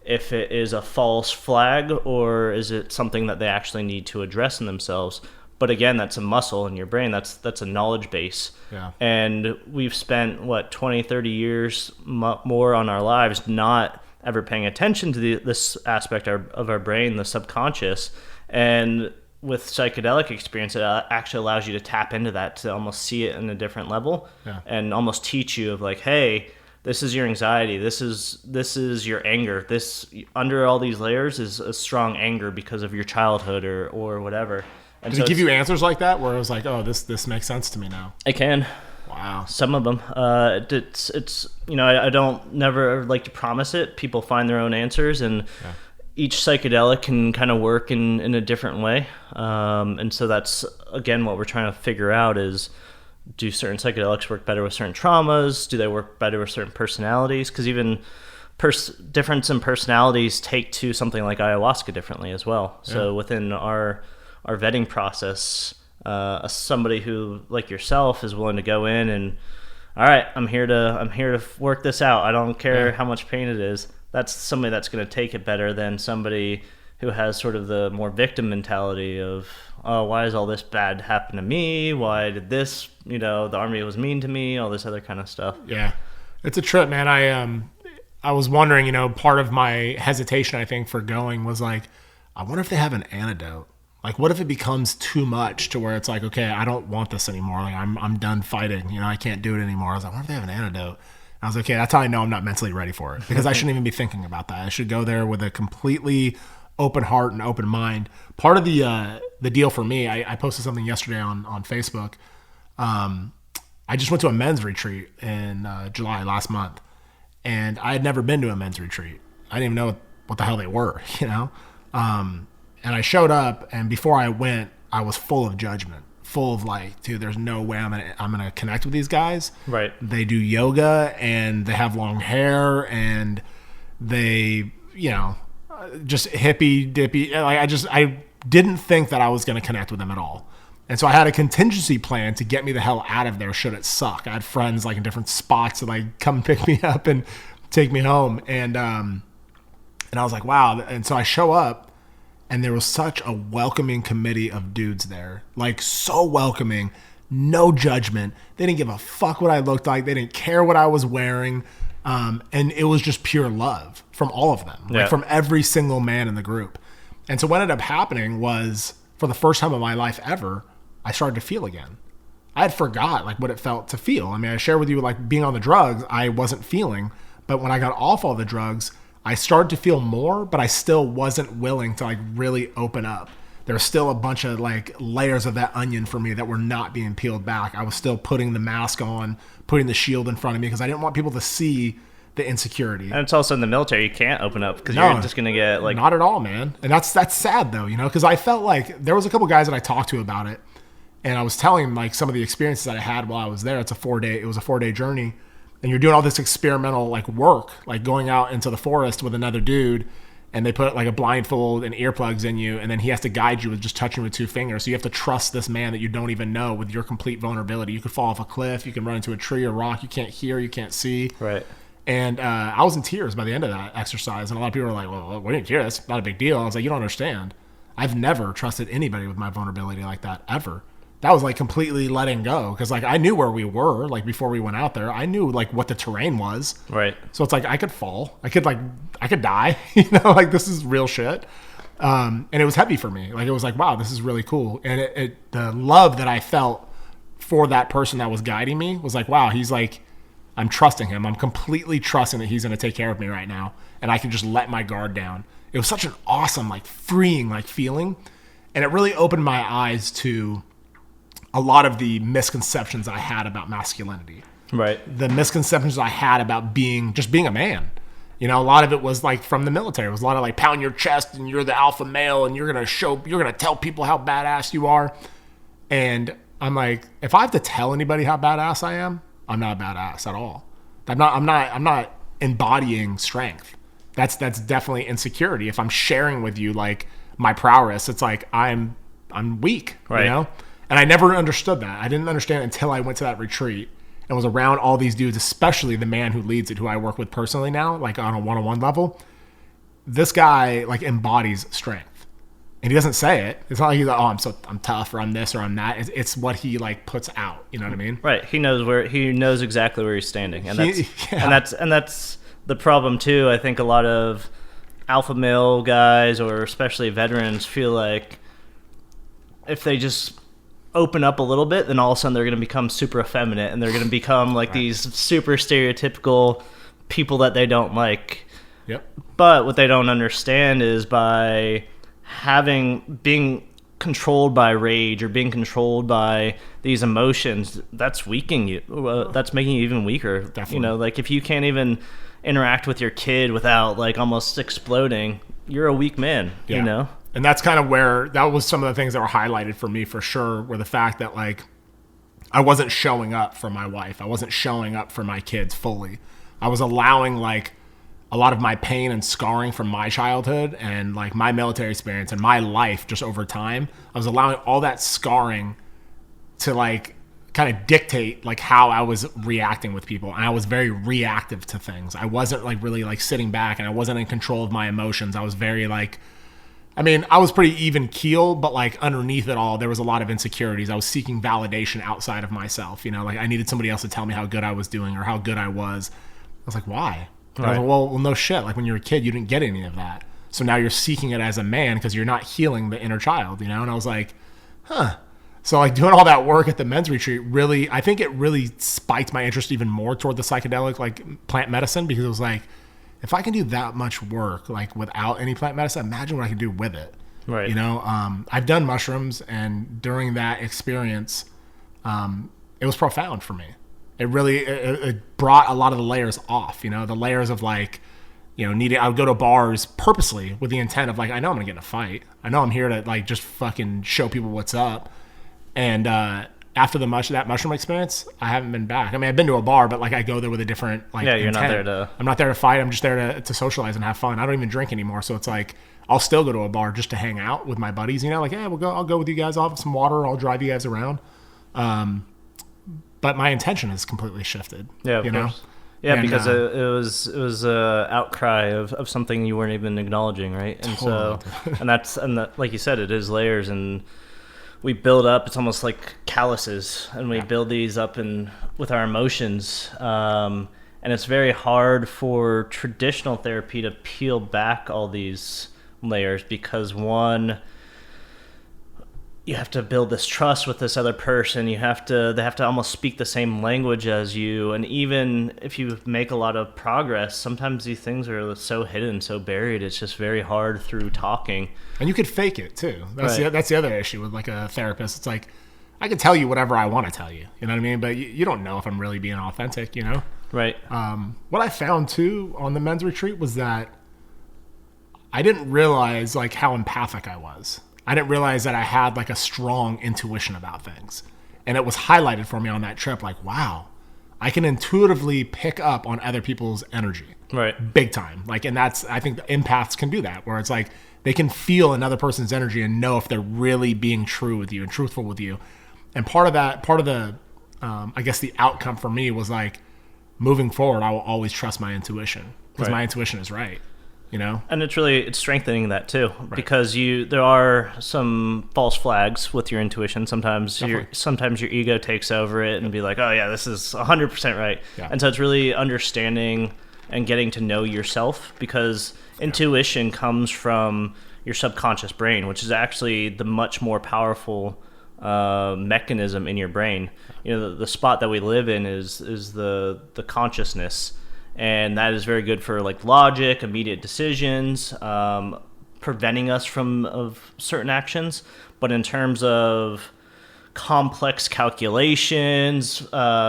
if it is a false flag or is it something that they actually need to address in themselves. But again, that's a muscle in your brain. That's a knowledge base. Yeah. And we've spent, 20, 30 years more on our lives not ever paying attention to this aspect of our brain, the subconscious. And with psychedelic experience, it actually allows you to tap into that, to almost see it in a different level. Yeah. And almost teach you of like, hey, this is your anxiety. This is your anger. This, under all these layers, is a strong anger because of your childhood or whatever. And Did it give you answers like that where it was like, oh, this makes sense to me now? It can. Wow. Some of them. It's I don't never like to promise it. People find their own answers, and each psychedelic can kind of work in a different way. And so that's, again, what we're trying to figure out is, do certain psychedelics work better with certain traumas? Do they work better with certain personalities? Because even difference in personalities take to something like ayahuasca differently as well. Yeah. So within our vetting process, somebody who, like yourself, is willing to go in and, all right, I'm here to work this out. I don't care how much pain it is. That's somebody that's going to take it better than somebody who has sort of the more victim mentality of, oh, why does all this bad happen to me? Why did this, the army was mean to me, all this other kind of stuff. Yeah. It's a trip, man. I was wondering, part of my hesitation, I think, for going was like, I wonder if they have an antidote. Like, what if it becomes too much to where it's like, okay, I don't want this anymore. Like, I'm done fighting. I can't do it anymore. I was like, what if they have an antidote? And I was like, okay, that's how I know I'm not mentally ready for it, because I shouldn't even be thinking about that. I should go there with a completely open heart and open mind. Part of the deal for me, I posted something yesterday on Facebook. I just went to a men's retreat in July last month, and I had never been to a men's retreat. I didn't even know what the hell they were, And I showed up, and before I went, I was full of judgment, full of like, dude, there's no way I'm gonna connect with these guys. Right. They do yoga, and they have long hair, and they, just hippy dippy. Like, I didn't think that I was gonna connect with them at all. And so I had a contingency plan to get me the hell out of there should it suck. I had friends like in different spots that like come pick me up and take me home. And I was like, wow. And so I show up, and there was such a welcoming committee of dudes there. Like, so welcoming, no judgment. They didn't give a fuck what I looked like. They didn't care what I was wearing. And it was just pure love from all of them, like from every single man in the group. And so what ended up happening was, for the first time in my life ever, I started to feel again. I had forgot like what it felt to feel. I mean, I shared with you, like, being on the drugs, I wasn't feeling, but when I got off all the drugs, I started to feel more, but I still wasn't willing to like really open up. There's still a bunch of like layers of that onion for me that were not being peeled back. I was still putting the mask on, putting the shield in front of me, because I didn't want people to see the insecurity. And it's also in the military, you can't open up because you're just going to get like... Not at all, man. And that's sad though, because I felt like there was a couple guys that I talked to about it, and I was telling them like some of the experiences that I had while I was there. It was a 4-day journey. And you're doing all this experimental like work, like going out into the forest with another dude, and they put like a blindfold and earplugs in you, and then he has to guide you with just touching with 2 fingers. So you have to trust this man that you don't even know with your complete vulnerability. You could fall off a cliff, you can run into a tree or rock, you can't hear, you can't see. Right. And I was in tears by the end of that exercise. And a lot of people were like, well, what are you in tears? That's not a big deal. I was like, you don't understand. I've never trusted anybody with my vulnerability like that, ever. That was like completely letting go. Because like I knew where we were, like before we went out there. I knew like what the terrain was. Right. So it's like I could fall. I could die. You know, like this is real shit. And it was heavy for me. Like it was like, wow, this is really cool. And the love that I felt for that person that was guiding me was like, wow, he's like, I'm trusting him. I'm completely trusting that he's going to take care of me right now. And I can just let my guard down. It was such an awesome, like freeing, like feeling. And it really opened my eyes to a lot of the misconceptions I had about masculinity. Right. The misconceptions I had about being a man. You know, a lot of it was like from the military. It was a lot of like pound your chest and you're the alpha male and you're going to tell people how badass you are. And I'm like, if I have to tell anybody how badass I am, I'm not a badass at all. I'm not embodying strength. That's definitely insecurity. If I'm sharing with you like my prowess, it's like I'm weak, right. You know? And I never understood that. I didn't understand it until I went to that retreat and was around all these dudes, especially the man who leads it, who I work with personally now, like on a one-on-one level. This guy like embodies strength. And he doesn't say it. It's not like he's like, oh, I'm tough or I'm this or I'm that. It's what he like puts out. You know what I mean? Right. He knows exactly where he's standing. And that's the problem too. I think a lot of alpha male guys or especially veterans feel like if they just open up a little bit, then all of a sudden they're going to become super effeminate and they're going to become like these super stereotypical people that they don't like. Yep. But what they don't understand is by being controlled by rage or being controlled by these emotions, that's weakening you. That's making you even weaker. Definitely. You know, like if you can't even interact with your kid without like almost exploding, you're a weak man. Yeah. You know. And that's kind of where that was some of the things that were highlighted for me for sure, were the fact that like I wasn't showing up for my wife. I wasn't showing up for my kids fully. I was allowing like a lot of my pain and scarring from my childhood and like my military experience and my life just over time. I was allowing all that scarring to like kind of dictate like how I was reacting with people. And I was very reactive to things. I wasn't like really like sitting back and I wasn't in control of my emotions. I was very like, I mean, I was pretty even keel, but like underneath it all, there was a lot of insecurities. I was seeking validation outside of myself. You know, like I needed somebody else to tell me how good I was doing or how good I was. I was like, why? Right. I was like, well, no shit. Like when you were a kid, you didn't get any of that. So now you're seeking it as a man because you're not healing the inner child, you know? And I was like, huh. So like doing all that work at the men's retreat really, I think it really spiked my interest even more toward the psychedelic, like plant medicine, because it was like, if I can do that much work, like without any plant medicine, imagine what I can do with it. Right. You know, I've done mushrooms, and during that experience, it was profound for me. It really, it brought a lot of the layers off, you know, the layers of like, you know, I would go to bars purposely with the intent of like, I know I'm gonna get in a fight. I know I'm here to like, just fucking show people what's up. And, after that mushroom experience, I haven't been back. I mean, I've been to a bar, but like I go there with a different like you're intent. not there to... I'm not there to fight. I'm just there to socialize and have fun. I don't even drink anymore. So it's like, I'll still go to a bar just to hang out with my buddies, you know, like, hey, I'll go with you guys. I'll have some water. I'll drive you guys around. But my intention has completely shifted. Yeah, you know? Course. Yeah, and, because it was a outcry of something you weren't even acknowledging, right? And totally. so, like you said, it is layers, and we build up. It's almost like calluses, and we build these up with our emotions. And it's very hard for traditional therapy to peel back all these layers because one, you have to build this trust with this other person. They have to almost speak the same language as you. And even if you make a lot of progress, sometimes these things are so hidden, so buried. It's just very hard through talking. And you could fake it too. That's Right. That's the other issue with like a therapist. It's like, I can tell you whatever I want to tell you. You know what I mean? But you don't know if I'm really being authentic, you know? Right. What I found too on the men's retreat was that I didn't realize like how empathic I was. I didn't realize that I had like a strong intuition about things. And it was highlighted for me on that trip. Like, wow, I can intuitively pick up on other people's energy. Right. Big time. Like, and I think the empaths can do that, where it's like they can feel another person's energy and know if they're really being true with you and truthful with you. And part of the, I guess the outcome for me was like, moving forward, I will always trust my intuition because Right. my intuition is right. You know? And it's strengthening that too, because there are some false flags with your intuition. Sometimes your ego takes over it and be like, oh yeah, this is 100% right. Yeah. And so it's really understanding and getting to know yourself, because intuition comes from your subconscious brain, which is actually the much more powerful mechanism in your brain. You know, the spot that we live in is the consciousness. And that is very good for like logic, immediate decisions, preventing us of certain actions. But in terms of complex calculations,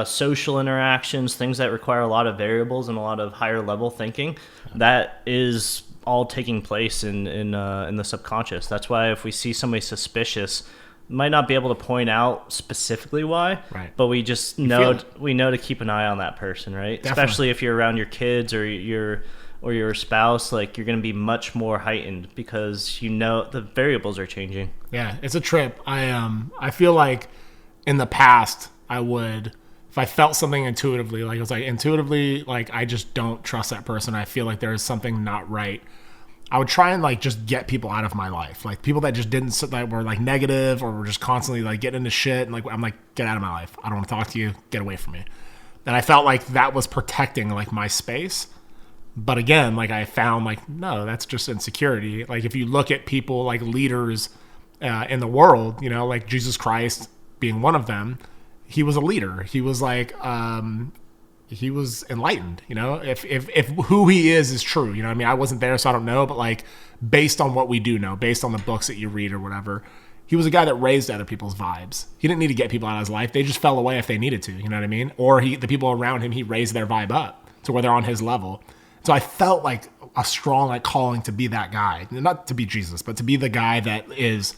social interactions, things that require a lot of variables and a lot of higher level thinking, that is all taking place in the subconscious. That's why if we see somebody suspicious, might not be able to point out specifically why, right, but we just know to keep an eye on that person, right? Definitely. Especially if you're around your kids or your spouse, like you're going to be much more heightened because you know the variables are changing. Yeah, it's a trip. I feel like in the past I would, if I felt something intuitively, like it was like intuitively, like I just don't trust that person. I feel like there is something not right. I would try and like just get people out of my life, like people that just that were like negative or were just constantly like getting into shit. And like, I'm like, get out of my life. I don't want to talk to you. Get away from me. And I felt like that was protecting like my space. But again, like I found like, no, that's just insecurity. Like if you look at people like leaders in the world, you know, like Jesus Christ being one of them, he was a leader. He was like, he was enlightened, you know, if who he is true, you know what I mean? I wasn't there, so I don't know, but like based on what we do know, based on the books that you read or whatever, he was a guy that raised other people's vibes. He didn't need to get people out of his life. They just fell away if they needed to, you know what I mean? Or the people around him, he raised their vibe up to where they're on his level. So I felt like a strong like calling to be that guy, not to be Jesus, but to be the guy that is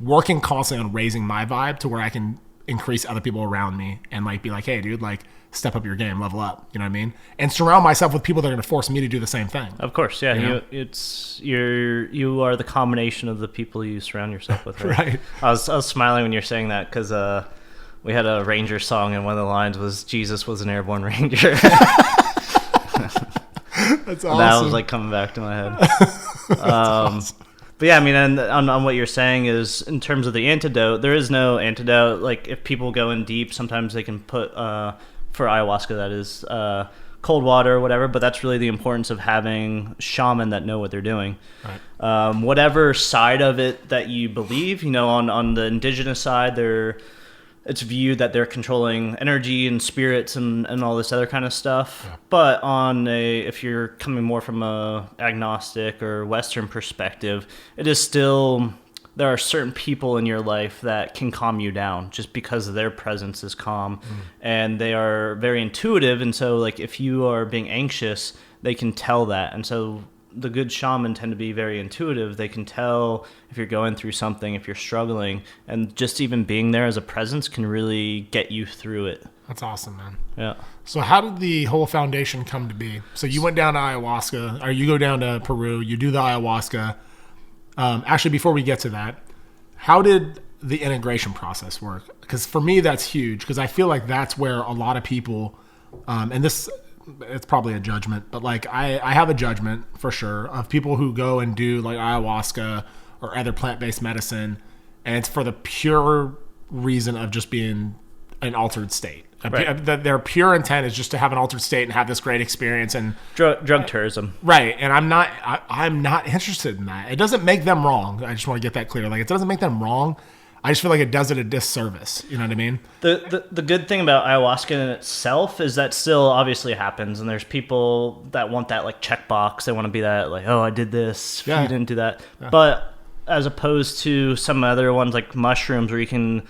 working constantly on raising my vibe to where I can increase other people around me and like be like, hey dude, like step up your game, level up, you know what I mean? And surround myself with people that are going to force me to do the same thing. Of course, yeah. You know? You are the combination of the people you surround yourself with. Right. Right. I was smiling when you're saying that because we had a Ranger song and one of the lines was Jesus was an airborne Ranger. That's awesome. That was like coming back to my head. Awesome. But yeah, I mean, and on what you're saying is in terms of the antidote, there is no antidote. Like if people go in deep, sometimes they can put for ayahuasca, that is cold water or whatever, but that's really the importance of having shaman that know what they're doing. Right. Whatever side of it that you believe, you know, on the indigenous side, it's viewed that they're controlling energy and spirits and all this other kind of stuff. Yeah. But if you're coming more from a agnostic or Western perspective, it is still, there are certain people in your life that can calm you down just because their presence is calm and they are very intuitive. And so like if you are being anxious, they can tell that. And so the good shaman tend to be very intuitive. They can tell if you're going through something, if you're struggling, and just even being there as a presence can really get you through it. That's awesome, man. Yeah. So how did the whole foundation come to be? So you went down to ayahuasca, or you go down to Peru, you do the ayahuasca. Actually, before we get to that, how did the integration process work? Because for me, that's huge, because I feel like that's where a lot of people, and this, it's probably a judgment, but like I have a judgment for sure of people who go and do like ayahuasca or other plant-based medicine, and it's for the pure reason of just being an altered state. Right. Their pure intent is just to have an altered state and have this great experience and drug tourism. Right. And I'm not interested in that. It doesn't make them wrong. I just want to get that clear. Like it doesn't make them wrong. I just feel like it does it a disservice. You know what I mean? The good thing about ayahuasca in itself is that still obviously happens, and there's people that want that like checkbox. They want to be that like, oh, I did this. Yeah. You didn't do that. Yeah. But as opposed to some other ones like mushrooms, where you can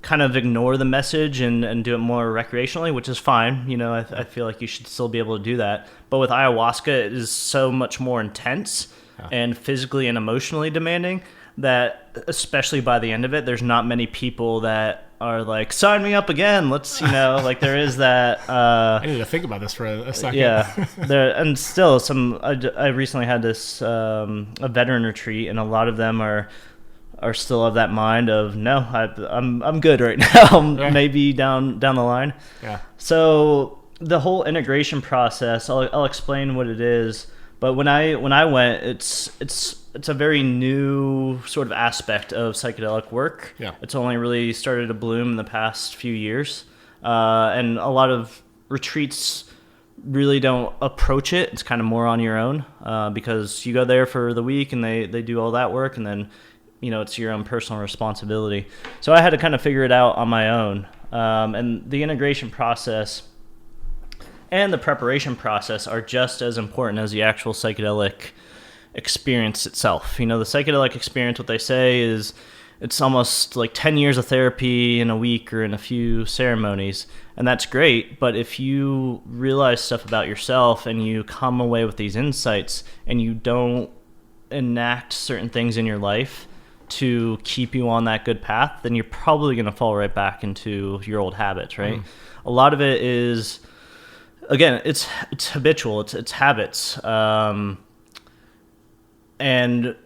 kind of ignore the message and do it more recreationally, which is fine. You know, I feel like you should still be able to do that. But with ayahuasca, it is so much more intense and physically and emotionally demanding that, especially by the end of it, there's not many people that are like, sign me up again. Let's, you know, like there is that. I need to think about this for a second. Yeah. And still I recently had this, a veteran retreat, and a lot of them are still of that mind of, no, I'm good right now. Maybe down the line. Yeah. So the whole integration process, I'll explain what it is. But when I went, it's a very new sort of aspect of psychedelic work. Yeah. It's only really started to bloom in the past few years, and a lot of retreats really don't approach it. It's kind of more on your own, because you go there for the week and they do all that work, and then it's your own personal responsibility. So I had to kind of figure it out on my own, and the integration process and the preparation process are just as important as the actual psychedelic experience itself. The psychedelic experience, what they say is it's almost like 10 years of therapy in a week or in a few ceremonies, and that's great. But if you realize stuff about yourself and you come away with these insights and you don't enact certain things in your life to keep you on that good path, then you're probably going to fall right back into your old habits, right? A lot of it is, again, it's habitual, it's habits, and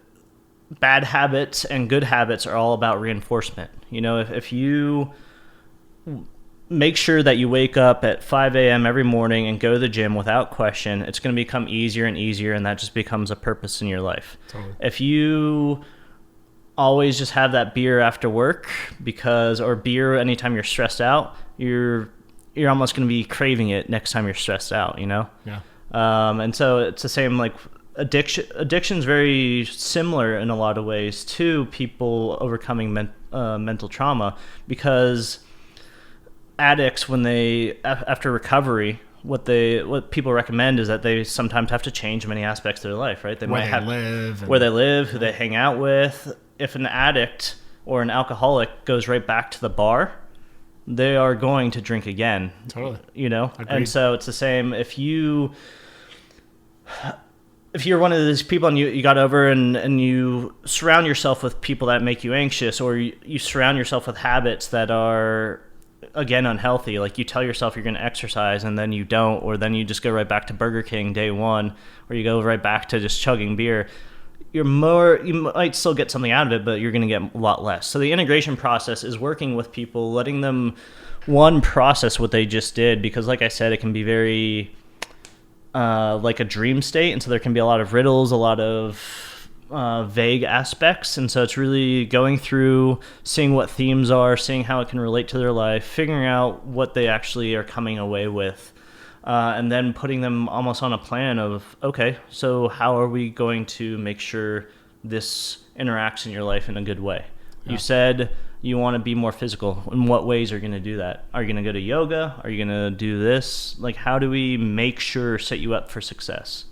bad habits and good habits are all about reinforcement. If you make sure that you wake up at 5 a.m. every morning and go to the gym without question, it's going to become easier and easier, and that just becomes a purpose in your life. Totally. If you always just have that beer after work or beer anytime you're stressed out, you're almost going to be craving it next time you're stressed out, Yeah. And so it's the same, like addiction's very similar in a lot of ways to people overcoming mental trauma, because addicts, when they after recovery, what people recommend is that they sometimes have to change many aspects of their life, right? Where they live, who they hang out with. If an addict or an alcoholic goes right back to the bar, they are going to drink again. Totally. Agreed. And so it's the same. If you're one of those people and you got over and you surround yourself with people that make you anxious, or you surround yourself with habits that are, again, unhealthy, like you tell yourself you're going to exercise and then you don't, or then you just go right back to Burger King day one, or you go right back to just chugging beer, you might still get something out of it, but you're going to get a lot less. So the integration process is working with people, letting them, one, process what they just did, because like I said, it can be very like a dream state, and so there can be a lot of riddles, a lot of vague aspects, and so it's really going through, seeing what themes are, seeing how it can relate to their life, figuring out what they actually are coming away with, and then putting them almost on a plan of, okay, so how are we going to make sure this interacts in your life in a good way? Yeah. You said you want to be more physical. In what ways are you going to do that? Are you going to go to yoga? Are you going to do this? Like, how do we make sure, set you up for success?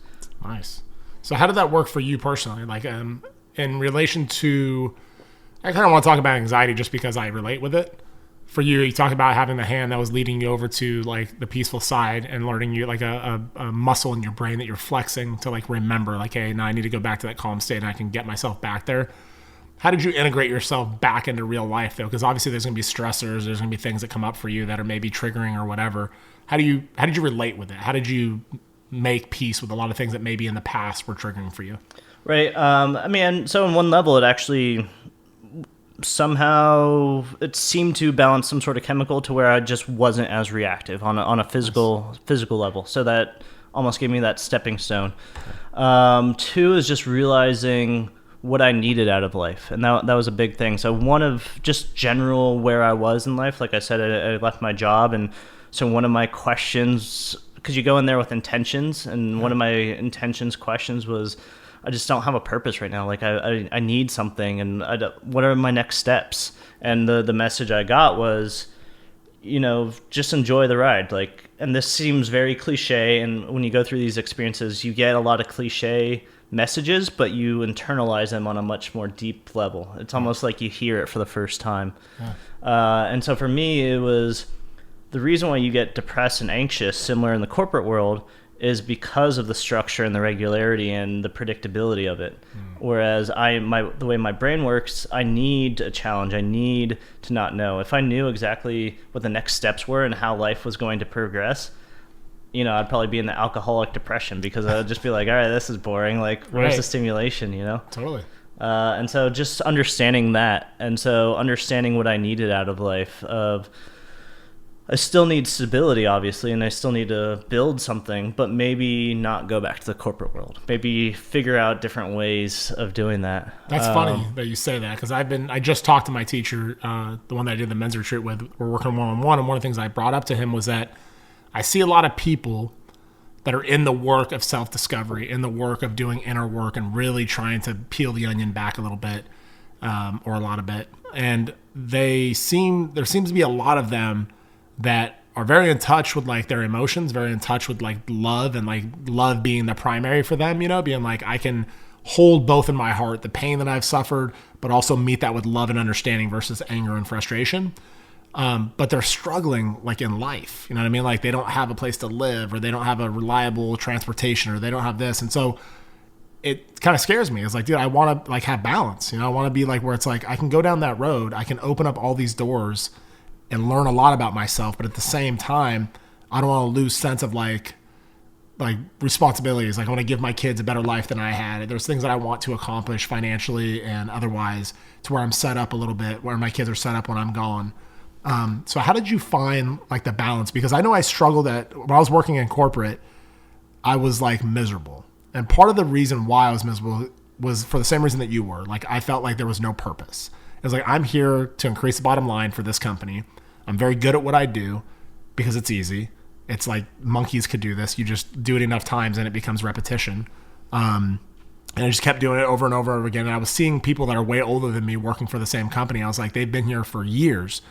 Nice. So how did that work for you personally? Like, in relation to, I kind of want to talk about anxiety just because I relate with it. For you talk about having the hand that was leading you over to like the peaceful side and learning you like a muscle in your brain that you're flexing to like remember, like, hey, now I need to go back to that calm state and I can get myself back there. How did you integrate yourself back into real life though? Because obviously there's going to be stressors, there's going to be things that come up for you that are maybe triggering or whatever. How did you relate with it? How did you make peace with a lot of things that maybe in the past were triggering for you? Right. So on one level, it actually somehow it seemed to balance some sort of chemical to where I just wasn't as reactive on a physical level. So that almost gave me that stepping stone. Two is just realizing what I needed out of life, and that was a big thing. So one of just general where I was in life, like I said, I left my job, and so one of my questions, because you go in there with intentions, and one of my questions was, I just don't have a purpose right now. Like I need something, and what are my next steps? And the message I got was, just enjoy the ride. Like, and this seems very cliche, and when you go through these experiences, you get a lot of cliche messages, but you internalize them on a much more deep level. It's almost like you hear it for the first time. Yeah. And so for me, it was the reason why you get depressed and anxious, similar in the corporate world, is because of the structure and the regularity and the predictability of it. Whereas the way my brain works, I need a challenge. I need to not know. If I knew exactly what the next steps were and how life was going to progress, I'd probably be in the alcoholic depression, because I'd just be like, all right, this is boring. Like, where's the stimulation, Totally. And so just understanding that, and so understanding what I needed out of life, of I still need stability, obviously, and I still need to build something, but maybe not go back to the corporate world. Maybe figure out different ways of doing that. That's funny that you say that, because I just talked to my teacher, the one that I did the men's retreat with. We're working one-on-one, and one of the things I brought up to him was that I see a lot of people that are in the work of self-discovery, in the work of doing inner work and really trying to peel the onion back a little bit, or a lot of it. And there seems to be a lot of them that are very in touch with like their emotions, very in touch with like love, and like love being the primary for them, being like, I can hold both in my heart, the pain that I've suffered, but also meet that with love and understanding versus anger and frustration. But they're struggling like in life, you know what I mean? Like they don't have a place to live, or they don't have a reliable transportation, or they don't have this. And so it kind of scares me. It's like, dude, I want to like have balance, I want to be like where it's like, I can go down that road, I can open up all these doors and learn a lot about myself, but at the same time, I don't want to lose sense of like responsibilities. Like I want to give my kids a better life than I had. There's things that I want to accomplish financially and otherwise, to where I'm set up a little bit, where my kids are set up when I'm gone. So how did you find like the balance? Because I know I struggled when I was working in corporate, I was like miserable. And part of the reason why I was miserable was for the same reason that you were. Like I felt like there was no purpose. It was like, I'm here to increase the bottom line for this company. I'm very good at what I do because it's easy. It's like monkeys could do this. You just do it enough times and it becomes repetition. And I just kept doing it over and over and over again. And I was seeing people that are way older than me working for the same company. I was like, they've been here for years.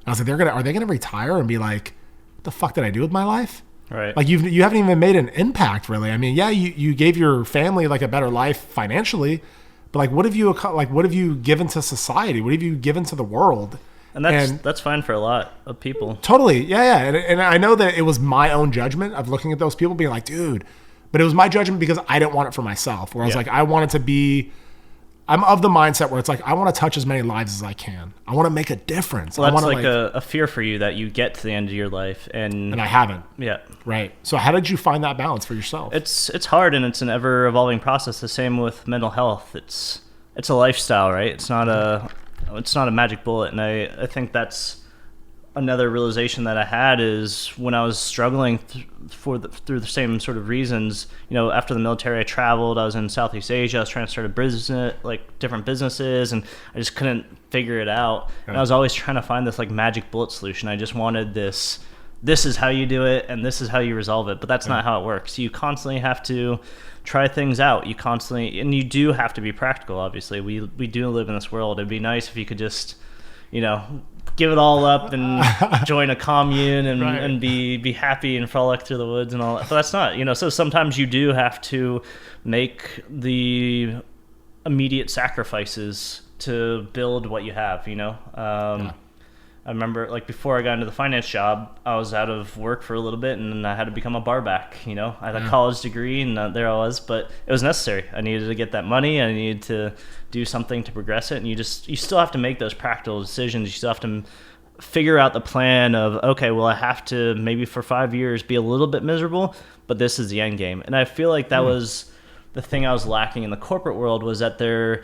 I was like, are they gonna retire and be like, what the fuck did I do with my life? Right. Like you haven't even made an impact really. I mean, yeah, you gave your family like a better life financially, but like what have you given to society? What have you given to the world? And that's fine for a lot of people. Totally. Yeah. And I know that it was my own judgment of looking at those people being like, dude, but it was my judgment because I didn't want it for myself. Where I was like, I want it to be, I'm of the mindset where it's like, I want to touch as many lives as I can. I want to make a difference. Well, that's like a fear for you that you get to the end of your life. And I haven't. Yeah. Right. So how did you find that balance for yourself? It's hard, and it's an ever evolving process. The same with mental health. It's a lifestyle, right? It's not a magic bullet. And I think that's another realization that I had is when I was struggling through the same sort of reasons. After the military, I traveled. I was in Southeast Asia. I was trying to start a business, like different businesses, and I just couldn't figure it out. Yeah. And I was always trying to find this like magic bullet solution. I just wanted this. This is how you do it, and this is how you resolve it. But that's not how it works. You constantly have to try things out. And you do have to be practical. Obviously, we do live in this world. It'd be nice if you could just, give it all up and join a commune and right. and be happy and frolic through the woods and all that. But that's not, so sometimes you do have to make the immediate sacrifices to build what you have, I remember like before I got into the finance job, I was out of work for a little bit and I had to become a bar back, I had a college degree and there I was, but it was necessary. I needed to get that money. I needed to do something to progress it. And you still have to make those practical decisions. You still have to figure out the plan of, okay, well, I have to maybe for 5 years be a little bit miserable, but this is the end game. And I feel like that was the thing I was lacking in the corporate world, was that there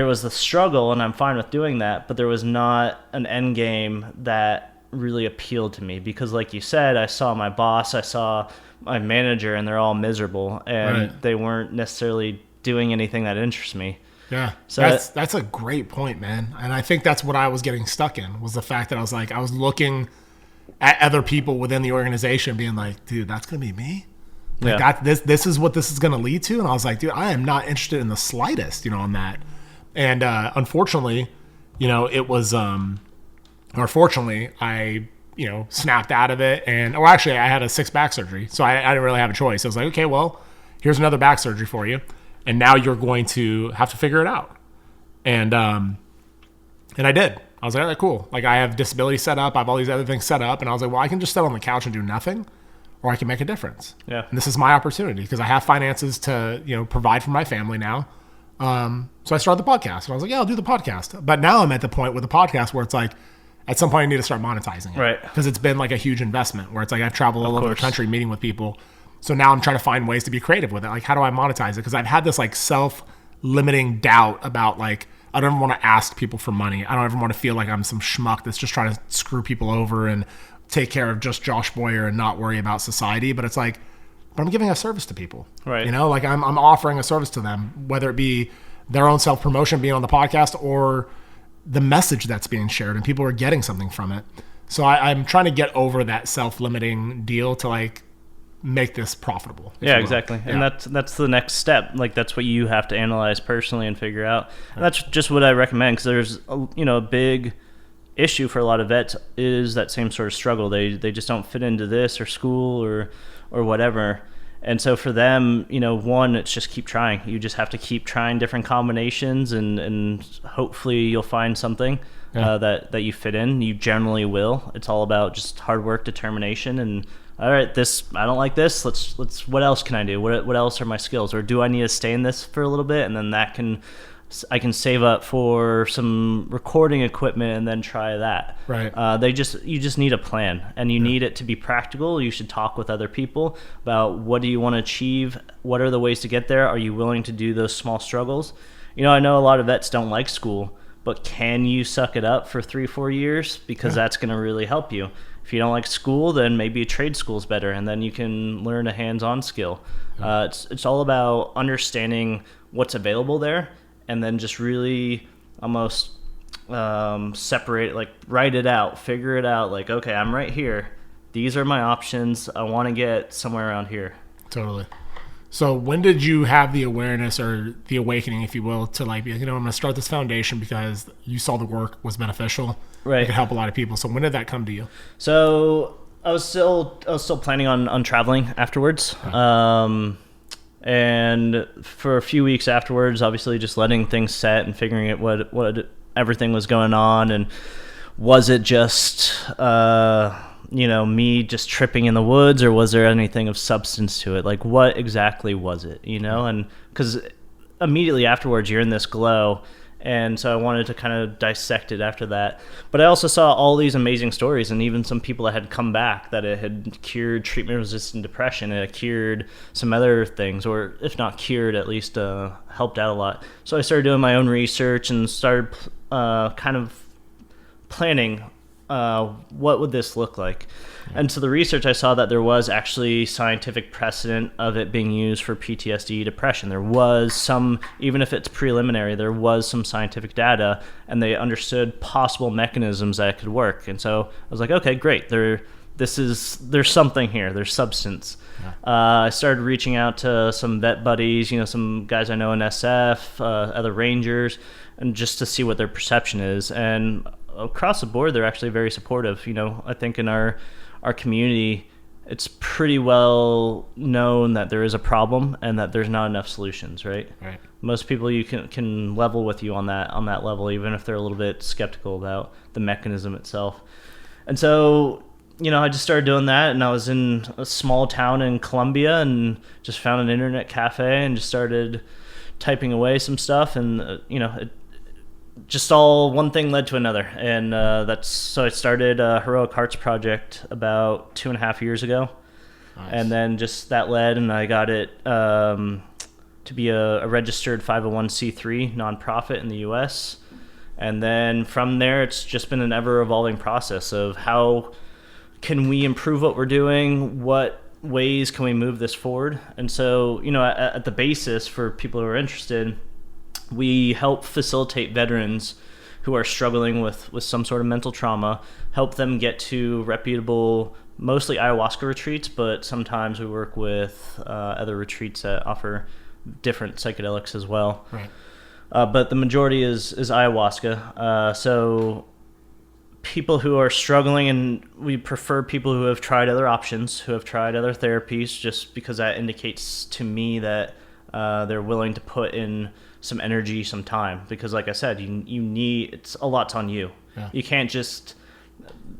was the struggle, and I'm fine with doing that, but there was not an end game that really appealed to me, because like you said, I saw my boss, I saw my manager, and they're all miserable, and they weren't necessarily doing anything that interests me. Yeah, so that's a great point, man. And I think that's what I was getting stuck in, was the fact that I was looking at other people within the organization being like, dude, that's going to be me? Like this is what this is going to lead to? And I was like, dude, I am not interested in the slightest, on that. And unfortunately, it was, or fortunately, I, snapped out of it. Or actually, I had a 6 back surgery, so I didn't really have a choice. I was like, okay, well, here's another back surgery for you, and now you're going to have to figure it out. And I did. I was like, all right, cool. Like, I have disability set up. I have all these other things set up. And I was like, well, I can just sit on the couch and do nothing, or I can make a difference. Yeah. And this is my opportunity, because I have finances to, provide for my family now. So I started the podcast, and I was like, yeah, I'll do the podcast. But now I'm at the point with the podcast where it's like, at some point I need to start monetizing it. Right. Because it's been like a huge investment, where it's like I've traveled all over the country meeting with people. So now I'm trying to find ways to be creative with it. Like, how do I monetize it? Because I've had this like self-limiting doubt about like, I don't ever want to ask people for money. I don't ever want to feel like I'm some schmuck that's just trying to screw people over and take care of just Josh Boyer and not worry about society. But it's like, but I'm giving a service to people, Right. You know, like I'm offering a service to them, whether it be their own self-promotion being on the podcast or the message that's being shared and people are getting something from it. So I'm trying to get over that self-limiting deal to like make this profitable. Yeah, exactly. And that's the next step. Like that's what you have to analyze personally and figure out. And that's just what I recommend, because there's a big issue for a lot of vets is that same sort of struggle. They just don't fit into this or school or whatever. And so for them, one, it's just keep trying. You just have to keep trying different combinations, and hopefully you'll find something that you fit in. You generally will. It's all about just hard work, determination, and all right, I don't like this. Let's. What else can I do? What else are my skills? Or do I need to stay in this for a little bit, and then I can save up for some recording equipment and then try that. Right. You just need a plan, and you need it to be practical. You should talk with other people about what do you want to achieve? What are the ways to get there? Are you willing to do those small struggles? I know a lot of vets don't like school, but can you suck it up for 3-4 years? Because that's going to really help you. If you don't like school, then maybe a trade school is better, and then you can learn a hands-on skill. It's all about understanding what's available there, and then just really almost separate, like write it out, figure it out. Like, okay, I'm right here. These are my options. I want to get somewhere around here. Totally. So when did you have the awareness or the awakening, if you will, to like, I'm going to start this foundation because you saw the work was beneficial. Right. It could help a lot of people. So when did that come to you? So I was still planning on traveling afterwards. And for a few weeks afterwards, obviously just letting things set and figuring out what everything was going on. And was it just, me just tripping in the woods, or was there anything of substance to it? Like, what exactly was it, And because immediately afterwards you're in this glow. And so I wanted to kind of dissect it after that. But I also saw all these amazing stories, and even some people that had come back, that it had cured treatment-resistant depression, it had cured some other things, or if not cured, at least helped out a lot. So I started doing my own research and started kind of planning what would this look like. And so the research, I saw that there was actually scientific precedent of it being used for PTSD depression. There was some, even if it's preliminary, there was some scientific data, and they understood possible mechanisms that it could work. And so I was like, okay, great. There's something here. There's substance. Yeah. I started reaching out to some vet buddies, some guys I know in SF, other rangers, and just to see what their perception is. And across the board, they're actually very supportive. I think in our community, it's pretty well known that there is a problem and that there's not enough solutions, right? Right. Most people you can level with you on that level, even if they're a little bit skeptical about the mechanism itself. And so, I just started doing that, and I was in a small town in Colombia and just found an internet cafe and just started typing away some stuff, and just all one thing led to another, and so I started a Heroic Hearts project about 2.5 years ago. Nice. And then just that led, and I got it to be a registered 501c3 nonprofit in the U.S. And then from there, it's just been an ever-evolving process of how can we improve what we're doing, what ways can we move this forward. And so, at the basis, for people who are interested, we help facilitate veterans who are struggling with some sort of mental trauma, help them get to reputable, mostly ayahuasca retreats, but sometimes we work with other retreats that offer different psychedelics as well. Right. But the majority is ayahuasca. So people who are struggling, and we prefer people who have tried other options, who have tried other therapies, just because that indicates to me that they're willing to put in some energy, some time, because like I said, you need, it's a lot's on you. Yeah. You can't just,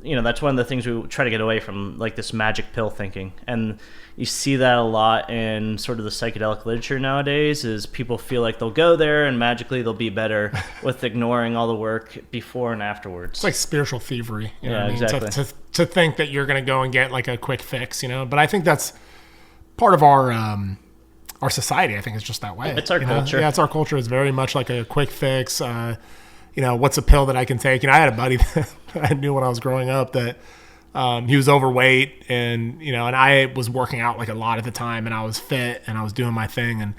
that's one of the things we try to get away from, like this magic pill thinking. And you see that a lot in sort of the psychedelic literature nowadays, is people feel like they'll go there and magically they'll be better with ignoring all the work before and afterwards. It's like spiritual thievery. Yeah, exactly. To think that you're going to go and get like a quick fix, but I think that's part of our society. I think it's just that way. It's our culture. Yeah, it's our culture. It's very much like a quick fix. What's a pill that I can take? I had a buddy that I knew when I was growing up that He was overweight, and and I was working out like a lot at the time, and I was fit, and I was doing my thing, and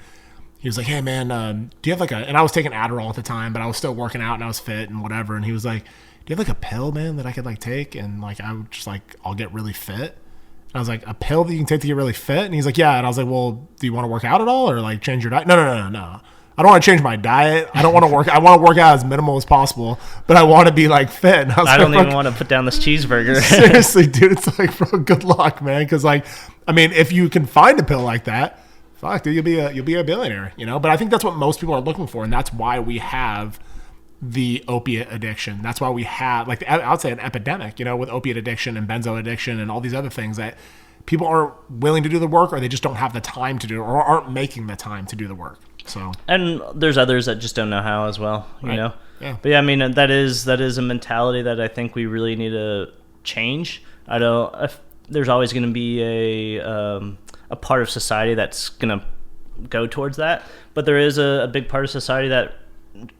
he was like, "Hey man, do you have like a?" And I was taking Adderall at the time, but I was still working out, and I was fit and whatever. And he was like, "Do you have like a pill, man, that I could like take?" And like I would just like, I'll get really fit. And I was like, "A pill that you can take to get really fit?" And he's like, "Yeah." And I was like, "Well, do you want to work out at all, or like change your diet?" No. I don't want to change my diet. I don't want to work. I want to work out as minimal as possible, but I want to be like fit. And I don't even want to put down this cheeseburger. Seriously, dude, it's like, bro, good luck, man. Because like, I mean, if you can find a pill like that, fuck, dude, you'll be a billionaire, But I think that's what most people are looking for, and that's why we have the opiate addiction. That's why we have like I would say an epidemic, with opiate addiction and benzo addiction and all these other things that people aren't willing to do the work, or they just don't have the time to do it, or aren't making the time to do the work. So, and there's others that just don't know how as well, Yeah. But yeah, I mean that is a mentality that I think we really need to change. There's always going to be a part of society that's going to go towards that, but there is a big part of society that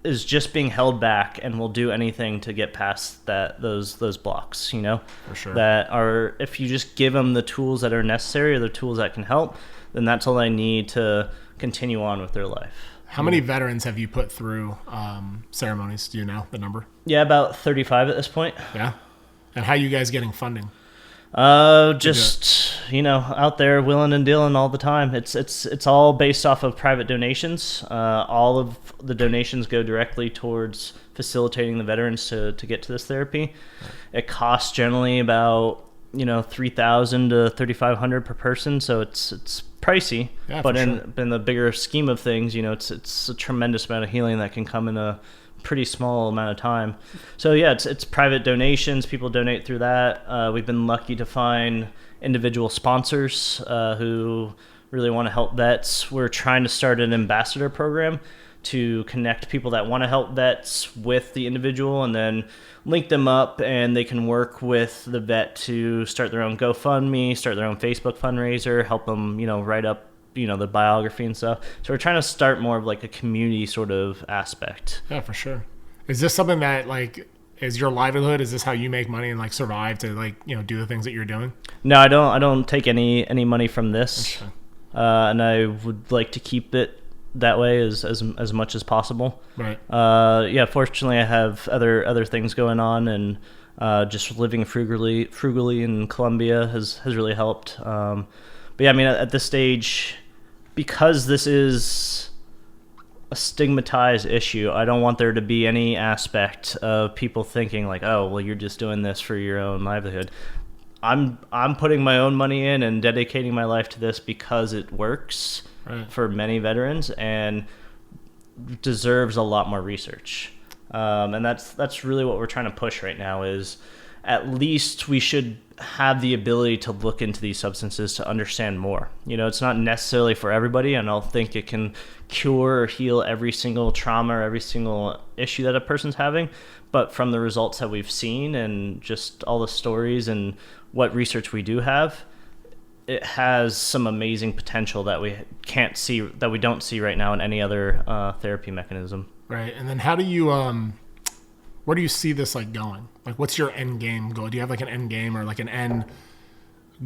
is just being held back and will do anything to get past those blocks, For sure. That are, if you just give them the tools that are necessary or the tools that can help, then that's all they need to continue on with their life. How many veterans have you put through ceremonies? Do you know the number? Yeah, about 35 at this point. Yeah. And how are you guys getting funding? Just out there willing and dealing all the time. It's all based off of private donations. All of the donations go directly towards facilitating the veterans to get to this therapy. Right. It costs generally about $3,000 to $3,500 per person, so it's pricey. Yeah, but sure. in the bigger scheme of things, it's a tremendous amount of healing that can come in a pretty small amount of time. So yeah, it's private donations. People donate through that. We've been lucky to find individual sponsors who really want to help vets. We're trying to start an ambassador program to connect people that want to help vets with the individual, and then link them up, and they can work with the vet to start their own GoFundMe, start their own Facebook fundraiser, help them write up the biography and stuff. So we're trying to start more of like a community sort of aspect. Yeah, for sure. Is this something that like is your livelihood? Is this how you make money and like survive to like do the things that you're doing? No, I don't take any money from this. Okay. And I would like to keep it that way as much as possible. Right. Yeah, fortunately I have other things going on, and just living frugally in Colombia has really helped. But yeah, I mean at this stage, because this is a stigmatized issue, I don't want there to be any aspect of people thinking like, oh, well, you're just doing this for your own livelihood. I'm putting my own money in and dedicating my life to this because it works. Right. For many veterans, and deserves a lot more research. And that's really what we're trying to push right now, is at least we should have the ability to look into these substances to understand more. It's not necessarily for everybody, and I don't think it can cure or heal every single trauma or every single issue that a person's having. But from the results that we've seen and just all the stories and what research we do have, it has some amazing potential that we can't see, that we don't see right now in any other therapy mechanism. Right. And then how do you, where do you see this like going? Like, what's your end game goal? Do you have like an end game or like an end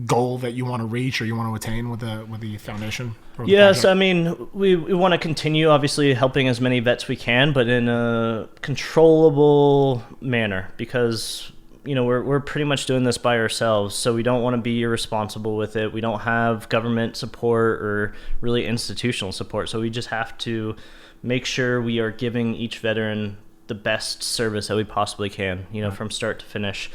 goal that you want to reach or you want to attain with the foundation? Yes, I mean, we want to continue obviously helping as many vets we can, but in a controllable manner, because we're pretty much doing this by ourselves, so we don't want to be irresponsible with it. We don't have government support or really institutional support, so we just have to make sure we are giving each veteran the best service that we possibly can, from start to finish.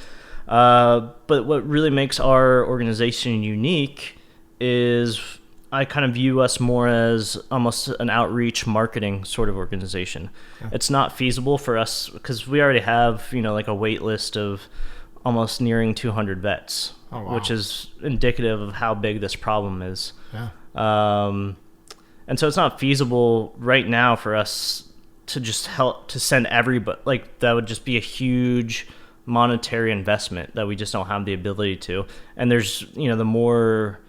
But what really makes our organization unique is I kind of view us more as almost an outreach marketing sort of organization. Yeah. It's not feasible for us because we already have, like a wait list of almost nearing 200 vets, oh, wow. Which is indicative of how big this problem is. Yeah. And so it's not feasible right now for us to just help to send everybody. Like, that would just be a huge monetary investment that we just don't have the ability to. And there's, the more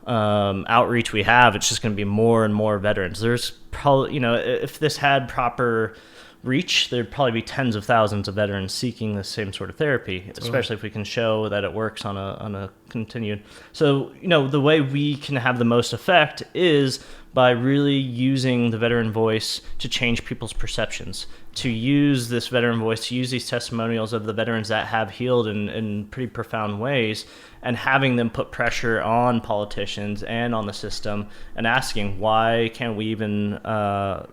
outreach we have, it's just going to be more and more veterans. There's probably, if this had proper reach, there'd probably be tens of thousands of veterans seeking the same sort of therapy, especially if we can show that it works on a continued. So, the way we can have the most effect is by really using the veteran voice to change people's perceptions, to use this veteran voice, to use these testimonials of the veterans that have healed in pretty profound ways, and having them put pressure on politicians and on the system and asking, why can't we even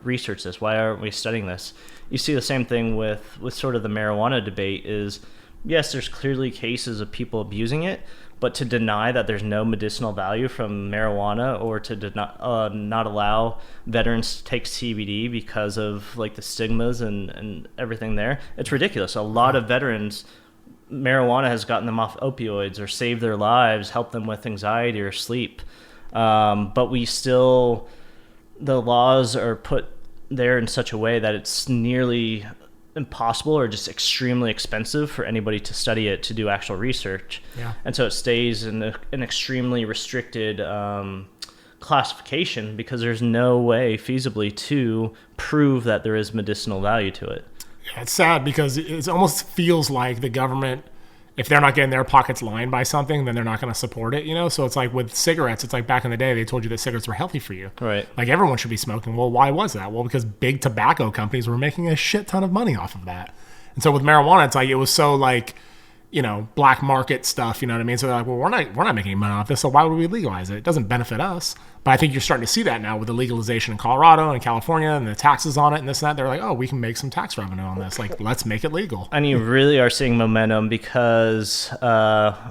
research this? Why aren't we studying this? You see the same thing with sort of the marijuana debate is, yes, there's clearly cases of people abusing it, but to deny that there's no medicinal value from marijuana, or to not allow veterans to take CBD because of like the stigmas and everything there, it's ridiculous. A lot of veterans, marijuana has gotten them off opioids or saved their lives, helped them with anxiety or sleep. But the laws are put there in such a way that it's nearly impossible or just extremely expensive for anybody to study it, to do actual research. Yeah. And so it stays in an extremely restricted classification, because there's no way feasibly to prove that there is medicinal value to it. Yeah, it's sad because it almost feels like the government, if they're not getting their pockets lined by something, then they're not going to support it, So it's like with cigarettes, it's like back in the day, they told you that cigarettes were healthy for you. Right. Like everyone should be smoking. Well, why was that? Well, because big tobacco companies were making a shit ton of money off of that. And so with marijuana, it's like, it was so like, black market stuff, you know what I mean? So they're like, well, we're not making any money off this, so why would we legalize it? It doesn't benefit us. But I think you're starting to see that now with the legalization in Colorado and California and the taxes on it and this and that. They're like, oh, we can make some tax revenue on this. Like, let's make it legal. And you really are seeing momentum because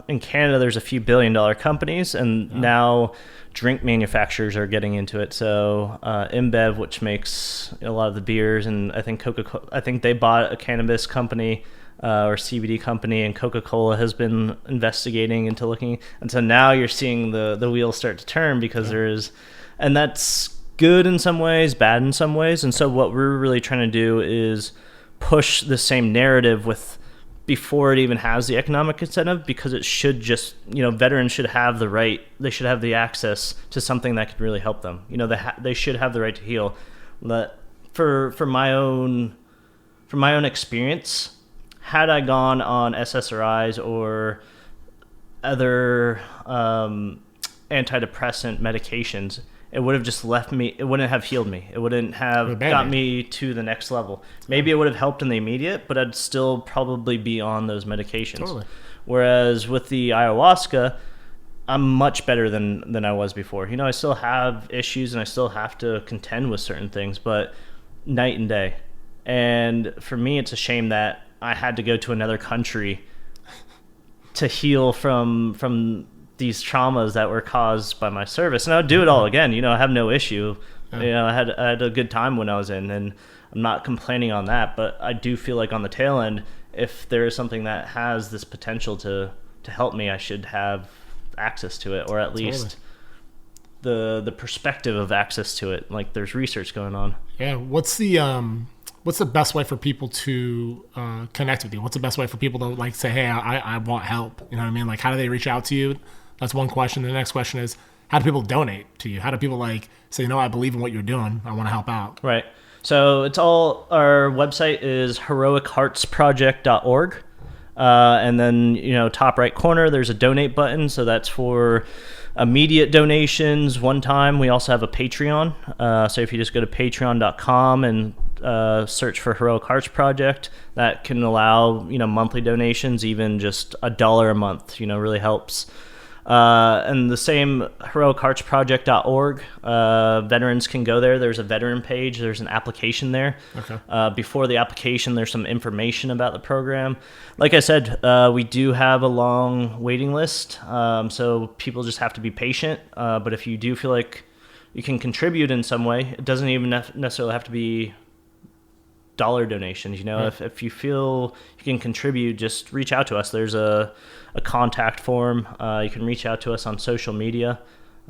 in Canada, there's a few billion-dollar companies, and now drink manufacturers are getting into it. So InBev, which makes a lot of the beers, and I think Coca-Cola, I think they bought a cannabis company or CBD company, and Coca-Cola has been investigating into looking. And so now you're seeing the wheels start to turn, because and that's good in some ways, bad in some ways. And so what we're really trying to do is push the same narrative before it even has the economic incentive, because it should just, veterans should have the right, they should have the access to something that could really help them. They should have the right to heal. But for my own experience, had I gone on SSRIs or other antidepressant medications, it would have just left me. It wouldn't have healed me. It wouldn't have got me to the next level. Maybe it would have helped in the immediate, but I'd still probably be on those medications. Totally. Whereas with the ayahuasca, I'm much better than I was before. I still have issues and I still have to contend with certain things, but night and day. And for me, it's a shame that I had to go to another country to heal from these traumas that were caused by my service. And I would do it all again. I have no issue. I had a good time when I was in, and I'm not complaining on that. But I do feel like on the tail end, if there is something that has this potential to help me, I should have access to it, or at least the perspective of access to it. Like, there's research going on. Yeah. What's the best way for people to connect with you? What's the best way for people to like say, hey, I want help? You know what I mean? Like, how do they reach out to you? That's one question. The next question is, how do people donate to you? How do people like say, I believe in what you're doing. I want to help out. Right. So our website is heroicheartsproject.org. And then, top right corner, there's a donate button. So that's for immediate donations one time. We also have a Patreon. So if you just go to patreon.com and search for Heroic Hearts Project, that can allow, monthly donations, even just $1 a month, really helps. And the same heroicheartsproject.org, veterans can go there. There's a veteran page. There's an application there. Okay. Before the application, there's some information about the program. Like I said, we do have a long waiting list, so people just have to be patient. But if you do feel like you can contribute in some way, it doesn't even necessarily have to be dollar donations. Right. If you feel you can contribute, just reach out to us. There's a contact form. You can reach out to us on social media.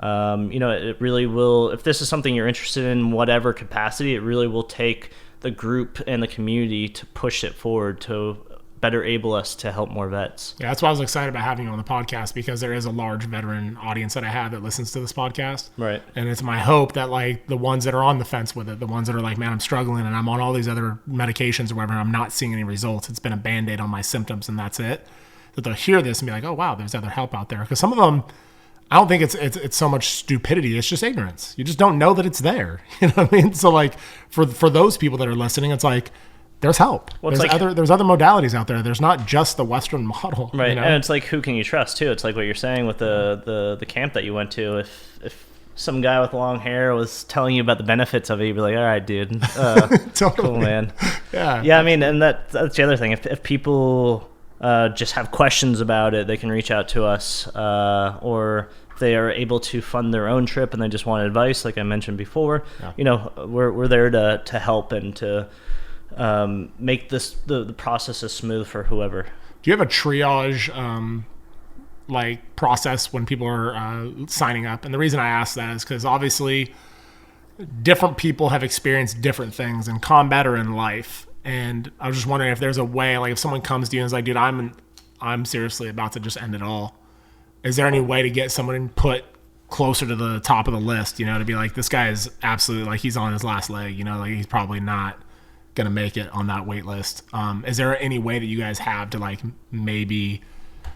It really will, if this is something you're interested in, whatever capacity, it really will take the group and the community to push it forward, to better able us to help more vets. Yeah, that's why I was excited about having you on the podcast, because there is a large veteran audience that I have that listens to this podcast. Right. And it's my hope that like the ones that are on the fence with it, the ones that are like, man, I'm struggling and I'm on all these other medications or whatever, and I'm not seeing any results. It's been a Band-Aid on my symptoms and that's it. That they'll hear this and be like, oh wow, there's other help out there. Because some of them, I don't think it's so much stupidity. It's just ignorance. You just don't know that it's there. You know what I mean? So like for those people that are listening, it's like there's help. Well, there's other modalities out there. There's not just the Western model. Right. You know? And it's like, who can you trust too? It's like what you're saying with the camp that you went to. If some guy with long hair was telling you about the benefits of it, you'd be like, all right, dude. Totally. Cool, man. Yeah. Yeah. I mean, and that's the other thing. If people just have questions about it, they can reach out to us, or they are able to fund their own trip and they just want advice, like I mentioned before. Yeah. You know, we're there to help and to make this the process as smooth for whoever. Do you have a triage like process when people are signing up? And the reason I ask that is because obviously different people have experienced different things in combat or in life. And I was just wondering if there's a way, like if someone comes to you and is like, dude, I'm seriously about to just end it all. Is there any way to get someone put closer to the top of the list, you know, to be like, this guy is absolutely like, he's on his last leg, you know, like he's probably not going to make it on that wait list. Is there any way that you guys have to like maybe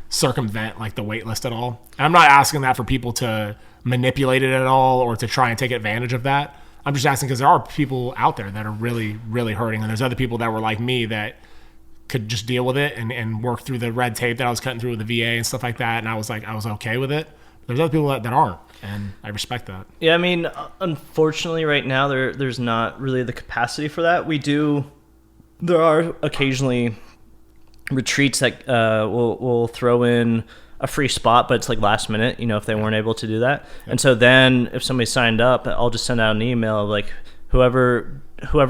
circumvent like the wait list at all? And I'm not asking that for people to manipulate it at all or to try and take advantage of that. I'm just asking because there are people out there that are really, really hurting. And there's other people that were like me that could just deal with it and work through the red tape that I was cutting through with the VA and stuff like that. And I was okay with it. But there's other people that aren't. And I respect that. Yeah, I mean, unfortunately right now there's not really the capacity for that. There are occasionally retreats that will throw in a free spot, but it's like last minute, you know, if they weren't able to do that. Yep. And so then if somebody signed up, I'll just send out an email of like, whoever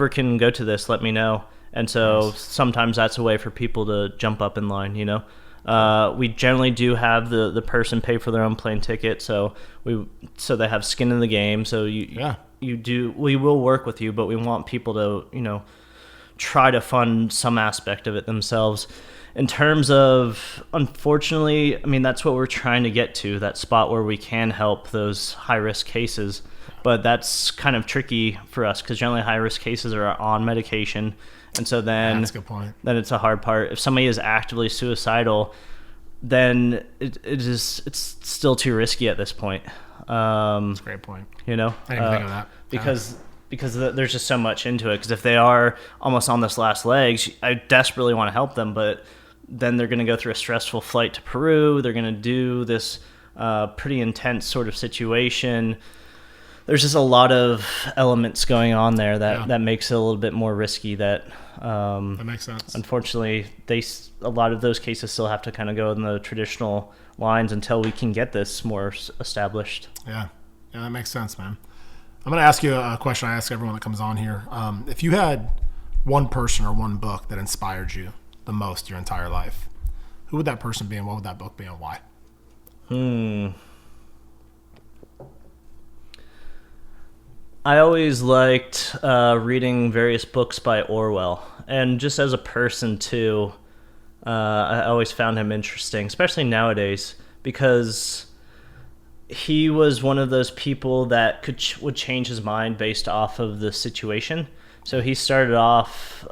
can go to this, let me know. And so sometimes that's a way for people to jump up in line, you know. We generally do have the person pay for their own plane ticket, so they have skin in the game. So we will work with you, but we want people to, you know, try to fund some aspect of it themselves. In terms of, unfortunately, I mean, that's what we're trying to get to, that spot where we can help those high-risk cases. But that's kind of tricky for us because generally high-risk cases are on medication. And so then, that's a good point. Then it's a hard part. If somebody is actively suicidal, then it's still too risky at this point. That's a great point. You know? I didn't think of that. Because there's just so much into it. Because if they are almost on this last legs, I desperately want to help them, but then they're going to go through a stressful flight to Peru. They're going to do this pretty intense sort of situation. There's just a lot of elements going on there that makes it a little bit more risky. That makes sense. Unfortunately, a lot of those cases still have to kind of go in the traditional lines until we can get this more established. Yeah, that makes sense, man. I'm going to ask you a question I ask everyone that comes on here. If you had one person or one book that inspired you the most your entire life, who would that person be and what would that book be and why? I always liked reading various books by Orwell. And just as a person, too, I always found him interesting, especially nowadays, because he was one of those people that would change his mind based off of the situation. So he started off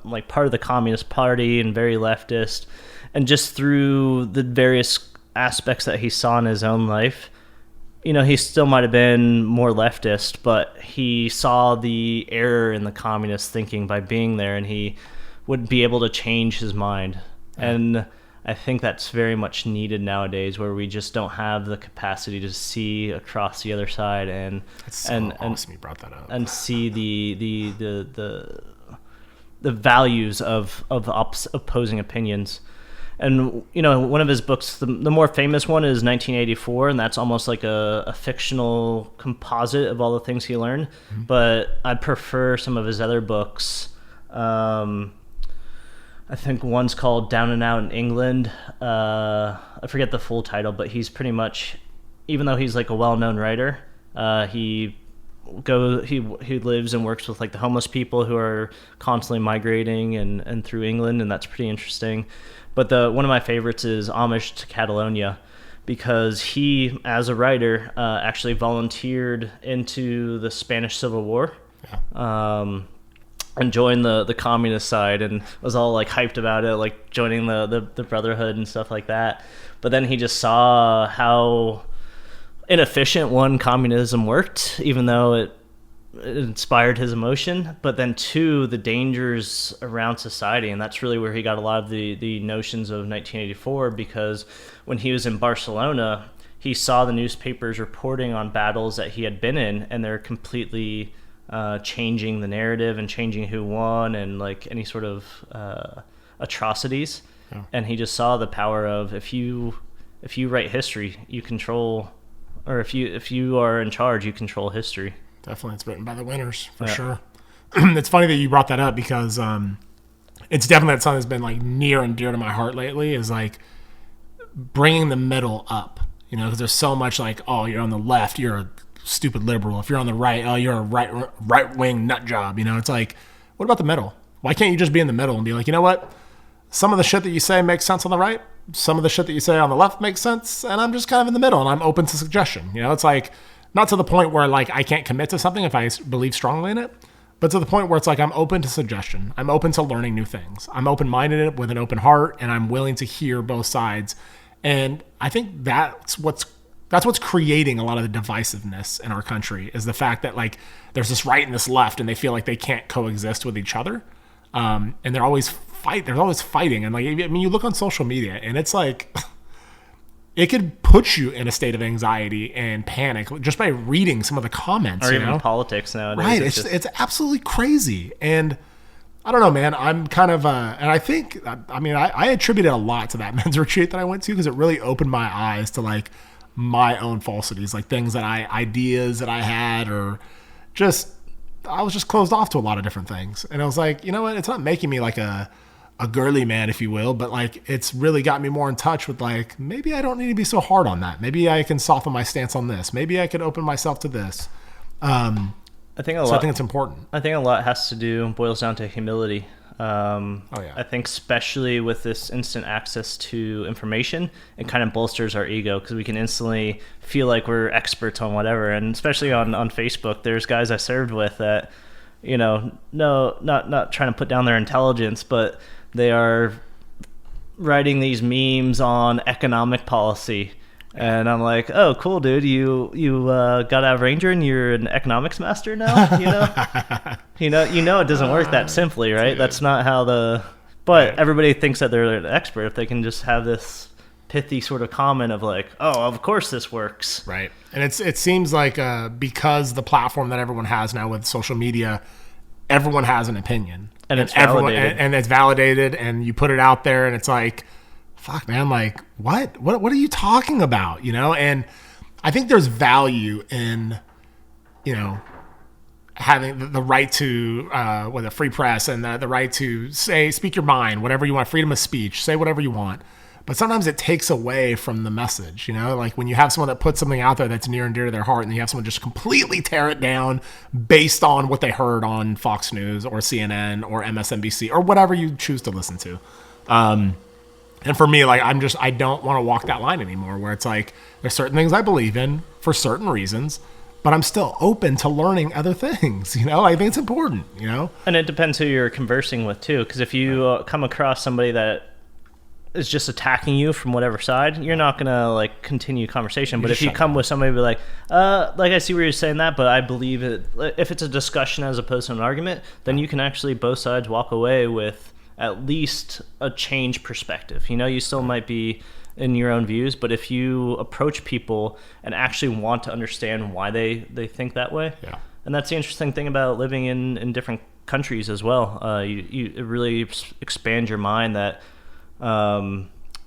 like part of the Communist Party and very leftist. And just through the various aspects that he saw in his own life, you know, he still might have been more leftist, but he saw the error in the communist thinking by being there, and he would be able to change his mind. And I think that's very much needed nowadays, where we just don't have the capacity to see across the other side and awesome you brought that up. And see the values of opposing opinions. And, you know, one of his books, the more famous one is 1984, and that's almost like a fictional composite of all the things he learned. Mm-hmm. But I prefer some of his other books. I think one's called Down and Out in England. I forget the full title, but he's pretty much, even though he's like a well-known writer, he he lives and works with like the homeless people who are constantly migrating and through England, and that's pretty interesting. But one of my favorites is Homage to Catalonia, because he, as a writer, actually volunteered into the Spanish Civil War. Yeah. And joined the communist side and was all like hyped about it, like joining the Brotherhood and stuff like that. But then he just saw how inefficient, one, communism worked, even though it inspired his emotion, but then two, the dangers around society. And that's really where he got a lot of the notions of 1984, because when he was in Barcelona, he saw the newspapers reporting on battles that he had been in, and they're completely changing the narrative and changing who won and like any sort of atrocities. Yeah. And he just saw the power of if you write history, you control, or if you are in charge, you control history. Definitely, it's written by the winners for sure. It's funny that you brought that up, because it's definitely something that's been like near and dear to my heart lately, is like bringing the middle up. You know, because there's so much like, oh, you're on the left, you're a stupid liberal. If you're on the right, oh, you're a right wing nut job. You know, it's like, what about the middle? Why can't you just be in the middle and be like, you know what? Some of the shit that you say makes sense on the right. Some of the shit that you say on the left makes sense, and I'm just kind of in the middle, and I'm open to suggestion. You know, it's like not to the point where like I can't commit to something if I believe strongly in it, but to the point where it's like I'm open to suggestion. I'm open to learning new things. I'm open-minded with an open heart, and I'm willing to hear both sides. And I think that's what's creating a lot of the divisiveness in our country, is the fact that like there's this right and this left, and they feel like they can't coexist with each other. And they're always fighting. And like, I mean, you look on social media and it's like, it could put you in a state of anxiety and panic just by reading some of the comments. Or even politics nowadays. Right. It's absolutely crazy. And I don't know, man, I'm kind of, and I think, I mean, I attributed a lot to that men's retreat that I went to, because it really opened my eyes to like my own falsities, like ideas that I had, or just, I was just closed off to a lot of different things. And I was like, you know what? It's not making me like a girly man, if you will, but like it's really got me more in touch with like, maybe I don't need to be so hard on that. Maybe I can soften my stance on this. Maybe I could open myself to this. I think it's important. I think a lot has to do, boils down to humility. Yeah. I think especially with this instant access to information, it kind of bolsters our ego, because we can instantly feel like we're experts on whatever. And especially on Facebook, there's guys I served with that, you know, not trying to put down their intelligence, but they are writing these memes on economic policy. And I'm like, oh, cool, dude. You got out of Ranger and you're an economics master now. You know, it doesn't work that simply, right? That's not how but everybody thinks that they're an expert if they can just have this pithy sort of comment of like, oh, of course this works. Right. And it seems like because the platform that everyone has now with social media, everyone has an opinion. And it's validated. And it's validated, and you put it out there, and it's like, fuck, man, like, what are you talking about, you know? And I think there's value in, you know, having the right to, with a free press, and the right to speak your mind, whatever you want, freedom of speech, say whatever you want. But sometimes it takes away from the message, you know? Like when you have someone that puts something out there that's near and dear to their heart, and you have someone just completely tear it down based on what they heard on Fox News or CNN or MSNBC or whatever you choose to listen to. And for me, like, I don't want to walk that line anymore, where it's like, there's certain things I believe in for certain reasons, but I'm still open to learning other things, you know? I think it's important, you know? And it depends who you're conversing with, too, because if you come across somebody that is just attacking you from whatever side, you're not going to, like, continue conversation. But if you come with somebody be like, I see where you're saying that, but I believe it, if it's a discussion as opposed to an argument, then you can actually, both sides, walk away with at least a change perspective. You know, you still might be in your own views, but if you approach people and actually want to understand why they think that way, yeah. And that's the interesting thing about living in different countries as well. It really expands your mind that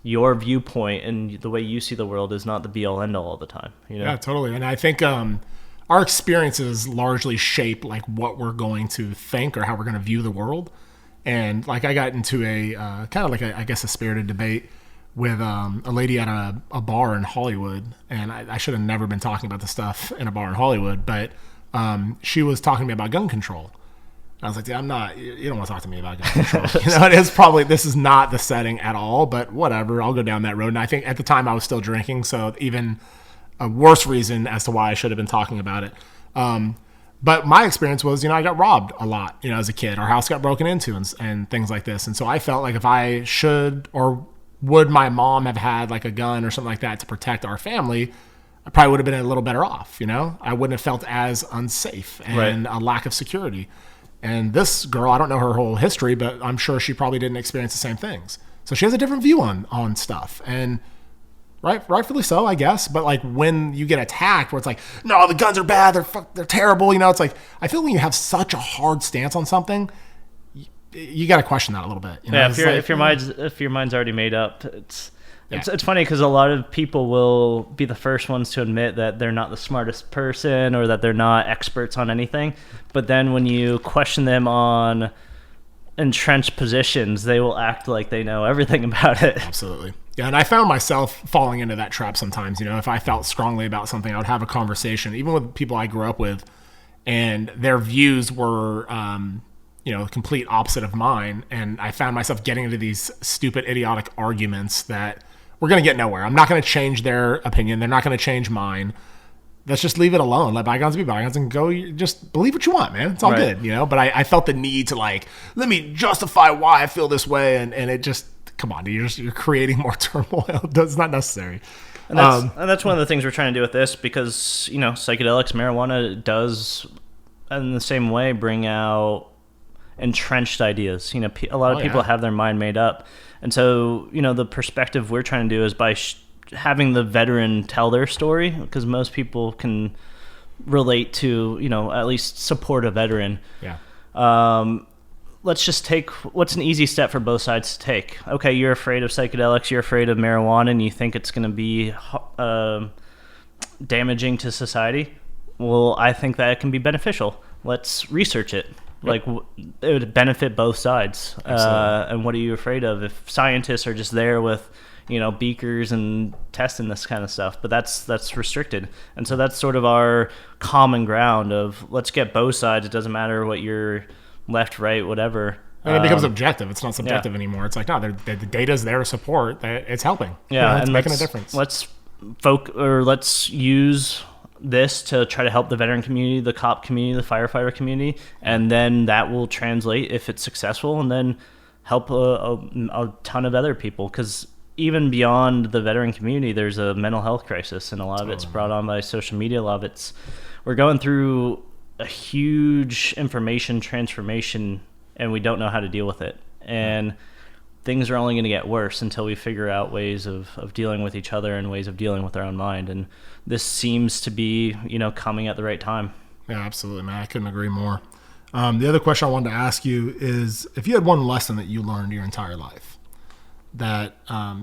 your viewpoint and the way you see the world is not the be all end all the time. You know? Yeah, totally. And I think our experiences largely shape like what we're going to think or how we're going to view the world. And like I got into a kind of like a spirited debate with a lady at a bar in Hollywood, and I should have never been talking about this stuff in a bar in Hollywood, but she was talking to me about gun control. I was like, I'm not, you don't want to talk to me about gun control. It is probably, this is not the setting at all, but whatever, I'll go down that road. And I think at the time I was still drinking, so even a worse reason as to why I should have been talking about it. But my experience was, I got robbed a lot, as a kid. Our house got broken into and things like this. And so I felt like if I should, or would my mom have had like a gun or something like that to protect our family, I probably would have been a little better off, I wouldn't have felt as unsafe and a lack of security. And this girl, I don't know her whole history, but I'm sure she probably didn't experience the same things. So she has a different view on stuff. And rightfully so, I guess. But like when you get attacked where it's like, no, the guns are bad, they're terrible. It's like, I feel when you have such a hard stance on something, you got to question that a little bit. If your mind's already made up, it's funny because a lot of people will be the first ones to admit that they're not the smartest person or that they're not experts on anything. But then when you question them on entrenched positions, they will act like they know everything about it. Absolutely. Yeah, and I found myself falling into that trap sometimes. If I felt strongly about something, I would have a conversation, even with people I grew up with, and their views were, complete opposite of mine. And I found myself getting into these stupid, idiotic arguments that we're going to get nowhere. I'm not going to change their opinion. They're not going to change mine. Let's just leave it alone. Let bygones be bygones and go. Just believe what you want, man. It's all good, But I felt the need to let me justify why I feel this way, and it just, come on, dude, you're creating more turmoil. It's not necessary. And that's one of the things we're trying to do with this, because psychedelics, marijuana does, in the same way, bring out entrenched ideas. A lot of people have their mind made up, and so the perspective we're trying to do is by having the veteran tell their story, because most people can relate to, at least support a veteran. Let's just take what's an easy step for both sides to take. Okay, you're afraid of psychedelics, you're afraid of marijuana, and you think it's going to be damaging to society. Well, I think that it can be beneficial. Let's research it. It would benefit both sides. And what are you afraid of? If scientists are just there with beakers and testing this kind of stuff, but that's restricted. And so that's sort of our common ground of let's get both sides. It doesn't matter what you're left, right, whatever. And it becomes objective. It's not subjective anymore. It's like, no, the data's there to support that it's helping. Yeah, it's and making a difference. Let's use this to try to help the veteran community, the cop community, the firefighter community, and then that will translate if it's successful, and then help a ton of other people. Because even beyond the veteran community, there's a mental health crisis, and a lot of it's brought on by social media. A lot of we're going through a huge information transformation, and we don't know how to deal with it. And things are only going to get worse until we figure out ways of dealing with each other and ways of dealing with our own mind. And this seems to be, coming at the right time. Yeah, absolutely, man. I couldn't agree more. The other question I wanted to ask you is, if you had one lesson that you learned your entire life that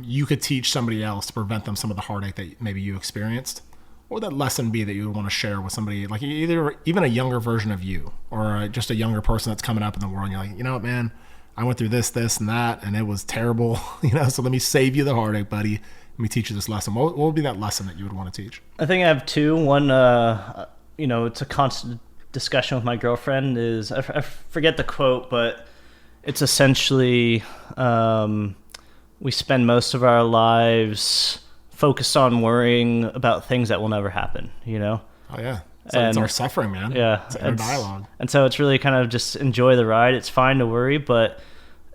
you could teach somebody else to prevent them some of the heartache that maybe you experienced, what would that lesson be that you would want to share with somebody, like either even a younger version of you or just a younger person that's coming up in the world, and you're like, you know what, man, I went through this, and that, and it was terrible, so let me save you the heartache, buddy. Let me teach you this lesson. What would be that lesson that you would want to teach? I think I have two. One, it's a constant discussion with my girlfriend. I forget the quote, but it's essentially we spend most of our lives focused on worrying about things that will never happen, Oh, yeah. It's our suffering, man. Yeah. It's our dialogue. And so it's really kind of just enjoy the ride. It's fine to worry, but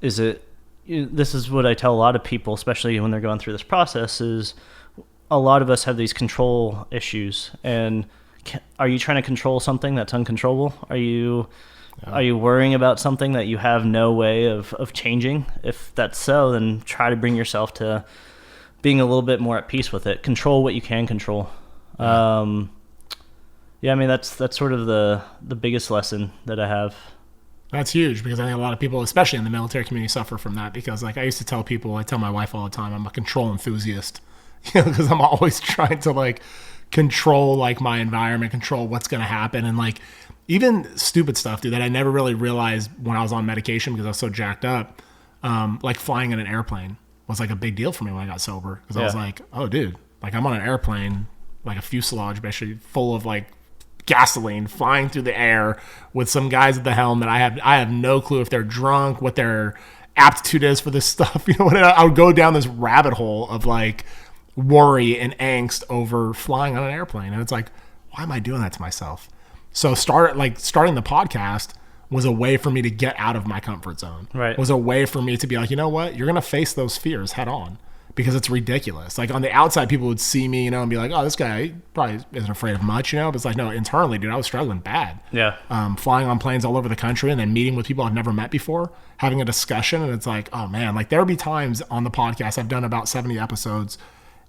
this is what I tell a lot of people, especially when they're going through this process, is a lot of us have these control issues. And are you trying to control something that's uncontrollable? Are you worrying about something that you have no way of changing? If that's so, then try to bring yourself to being a little bit more at peace with it. Control what you can control. That's sort of the biggest lesson that I have. That's huge, because I think a lot of people, especially in the military community, suffer from that. Because I used to tell people, I tell my wife all the time, I'm a control enthusiast, because I'm always trying to control my environment, control what's going to happen. And even stupid stuff, dude, that I never really realized when I was on medication because I was so jacked up, flying in an airplane was a big deal for me when I got sober. Because I was like, oh, dude, I'm on an airplane, a fuselage basically full of gasoline flying through the air with some guys at the helm that I have no clue if they're drunk, what their aptitude is for this stuff. You know, I would go down this rabbit hole of like worry and angst over flying on an airplane. And it's like, why am I doing that to myself? So starting the podcast was a way for me to get out of my comfort zone. Right. Was a way for me to be like, you know what? You're going to face those fears head on because it's ridiculous. Like on the outside, people would see me, you know, and be like, oh, this guy probably isn't afraid of much, you know? But it's like, no, internally, dude, I was struggling bad. Yeah. Flying on planes all over the country and then meeting with people I've never met before, having a discussion. And it's like, oh man, like there would be times on the podcast, I've done about 70 episodes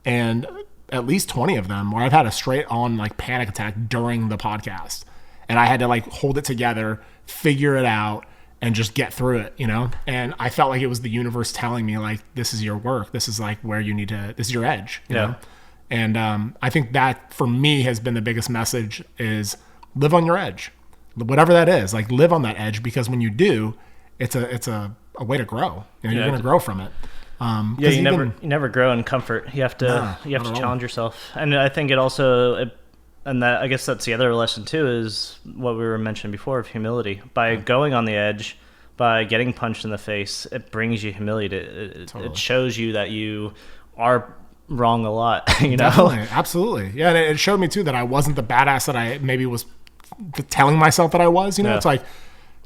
and at least 20 of them where I've had a straight on like panic attack during the podcast. And I had to like hold it together, figure it out, and just get through it, you know? And I felt like it was the universe telling me like, this is your work. This is like where you need to, this is your edge, you know? And I think that for me has been the biggest message is live on your edge, whatever that is, like live on that edge, because when you do, it's a way to grow. You know, you're going to grow from it. You never grow in comfort. You have to challenge yourself. And I think it also, and that, I guess that's the other lesson too, is what we were mentioning before of humility. By going on the edge, by getting punched in the face, it brings you humility. It shows you that you are wrong a lot, you know? Definitely, absolutely. Yeah, and it showed me too that I wasn't the badass that I maybe was telling myself that I was, you know? It's like,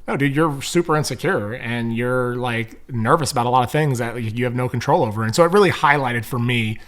no, dude, you're super insecure and you're like nervous about a lot of things that you have no control over. And so it really highlighted for me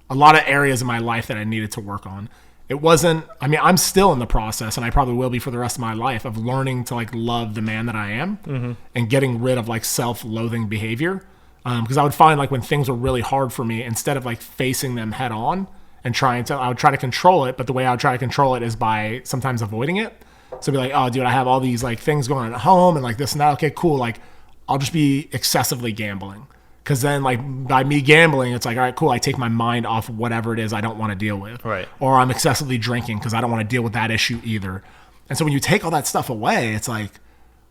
a lot of areas in my life that I needed to work on. It wasn't, I mean, I'm still in the process, and I probably will be for the rest of my life, of learning to like love the man that I am and getting rid of like self-loathing behavior. Because I would find like when things were really hard for me, instead of like facing them head on and I would try to control it. But the way I would try to control it is by sometimes avoiding it. So be like, oh, dude, I have all these like things going on at home and like this and that. Okay, cool. Like I'll just be excessively gambling. Because then like by me gambling, it's like, all right, cool. I take my mind off whatever it is I don't want to deal with. Right. Or I'm excessively drinking because I don't want to deal with that issue either. And so when you take all that stuff away, it's like,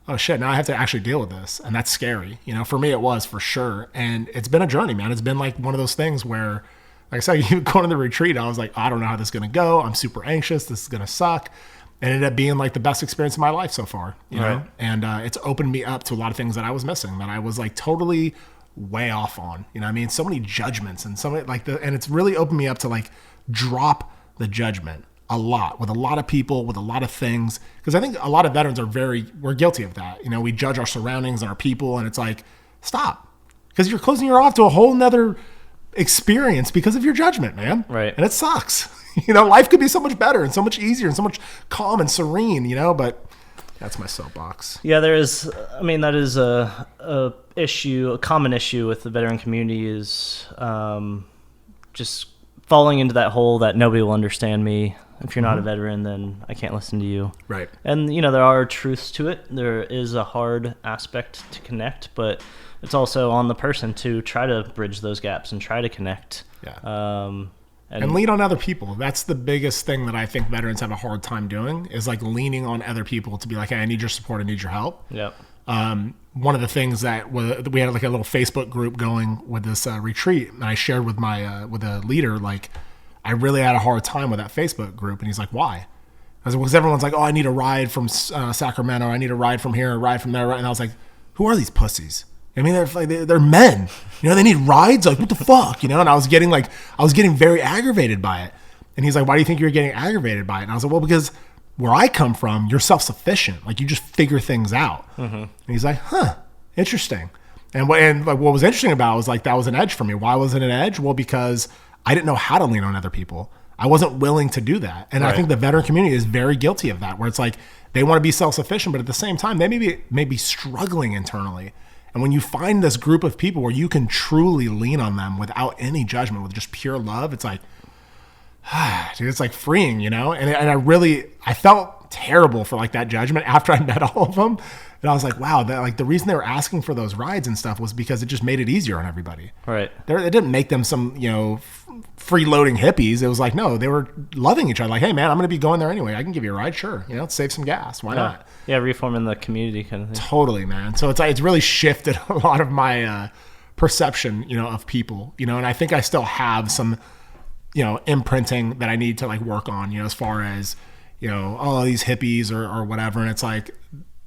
oh shit, now I have to actually deal with this. And that's scary. You know, for me, it was for sure. And it's been a journey, man. It's been like one of those things where, like I said, you going to the retreat, I was like, I don't know how this is going to go. I'm super anxious. This is going to suck. And it ended up being like the best experience of my life so far, you know? And it's opened me up to a lot of things that I was missing, that I was like totally way off on, you know what I mean? So many judgments and and it's really opened me up to like drop the judgment a lot with a lot of people, with a lot of things. Because I think a lot of veterans we're guilty of that. You know, we judge our surroundings and our people, and it's like, stop. Because you're closing your off to a whole nother experience because of your judgment, man. Right. And it sucks. You know, life could be so much better and so much easier and so much calm and serene, you know, but that's my soapbox. Yeah, that is a issue, a common issue with the veteran community is just falling into that hole that nobody will understand me. If you're not a veteran, then I can't listen to you. Right. And, you know, there are truths to it. There is a hard aspect to connect, but it's also on the person to try to bridge those gaps and try to connect. Yeah. And lean on other people. That's the biggest thing that I think veterans have a hard time doing, is like leaning on other people to be like, hey, I need your support. I need your help. Yep. One of the things that we had like a little Facebook group going with this retreat, and I shared with my with a leader, like, I really had a hard time with that Facebook group. And he's like, why? I was like, because everyone's like, oh, I need a ride from Sacramento. I need a ride from here, a ride from there. And I was like, who are these pussies? I mean, they're men, you know, they need rides. Like, what the fuck, you know? And I was getting very aggravated by it. And he's like, why do you think you're getting aggravated by it? And I was like, well, because where I come from, you're self-sufficient. Like, you just figure things out. And he's like, huh, interesting. And what was interesting about it was like, that was an edge for me. Why was it an edge? Well, because I didn't know how to lean on other people. I wasn't willing to do that. And I think the veteran community is very guilty of that, where it's like, they want to be self-sufficient, but at the same time, they may be struggling internally. And when you find this group of people where you can truly lean on them without any judgment, with just pure love, it's like, dude, it's like freeing, you know? And I felt terrible for like that judgment after I met all of them. And I was like, wow, that like the reason they were asking for those rides and stuff was because it just made it easier on everybody. Right. It didn't make them some, you know, freeloading hippies. It was like, no, they were loving each other. Like, hey man, I'm going to be going there anyway. I can give you a ride. Sure. You know, save some gas. Why not? Yeah. Reforming the community kind of thing. Totally, man. So it's really shifted a lot of my perception, you know, of people, you know, and I think I still have some, you know, imprinting that I need to like work on, you know, as far as, all these hippies or whatever. And it's like,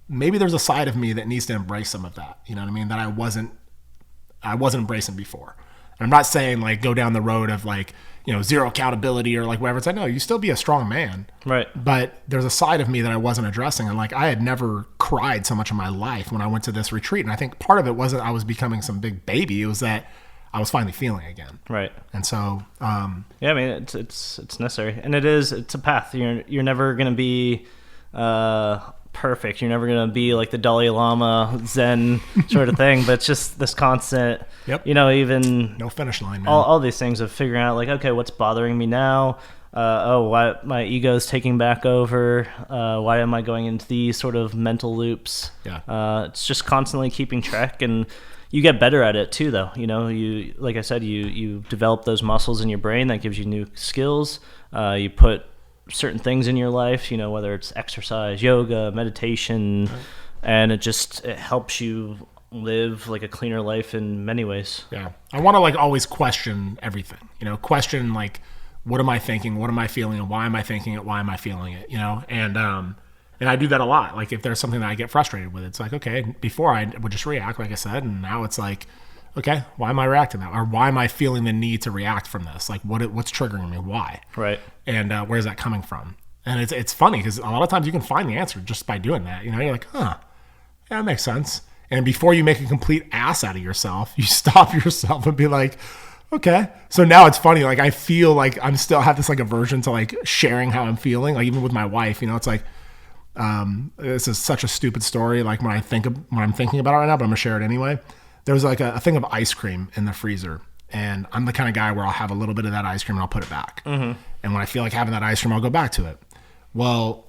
maybe there's a side of me that needs to embrace some of that. You know what I mean? That I wasn't embracing before. And I'm not saying like go down the road of like, zero accountability or like whatever. It's like, no, you still be a strong man. Right. But there's a side of me that I wasn't addressing. And like, I had never cried so much in my life when I went to this retreat. And I think part of it wasn't I was becoming some big baby. It was that I was finally feeling again. Right. And so, yeah, I mean, it's necessary, and it's a path. You're never going to be, perfect. You're never going to be like the Dalai Lama Zen sort of thing, but it's just this constant, even no finish line, man. All these things of figuring out like, okay, what's bothering me now? Why my ego's taking back over? Why am I going into these sort of mental loops? Yeah. It's just constantly keeping track, and you get better at it too, though. You, like I said, you develop those muscles in your brain that gives you new skills. You put certain things in your life, whether it's exercise, yoga, meditation, right. And it helps you live like a cleaner life in many ways. Yeah. I want to like always question everything, question like, what am I thinking? What am I feeling? And why am I thinking it? Why am I feeling it? And I do that a lot. Like if there's something that I get frustrated with, it's like, okay, before I would just react, like I said, and now it's like, okay, why am I reacting that? Or why am I feeling the need to react from this? Like what's triggering me? Why? Right. And where's that coming from? And it's funny because a lot of times you can find the answer just by doing that. You're like, yeah, that makes sense. And before you make a complete ass out of yourself, you stop yourself and be like, okay. So now it's funny. Like I feel like I'm still have this like aversion to like sharing how I'm feeling. Like even with my wife, it's like, this is such a stupid story. Like when I'm thinking about it right now, but I'm gonna share it anyway. There was like a thing of ice cream in the freezer, and I'm the kind of guy where I'll have a little bit of that ice cream and I'll put it back. Mm-hmm. And when I feel like having that ice cream, I'll go back to it. Well,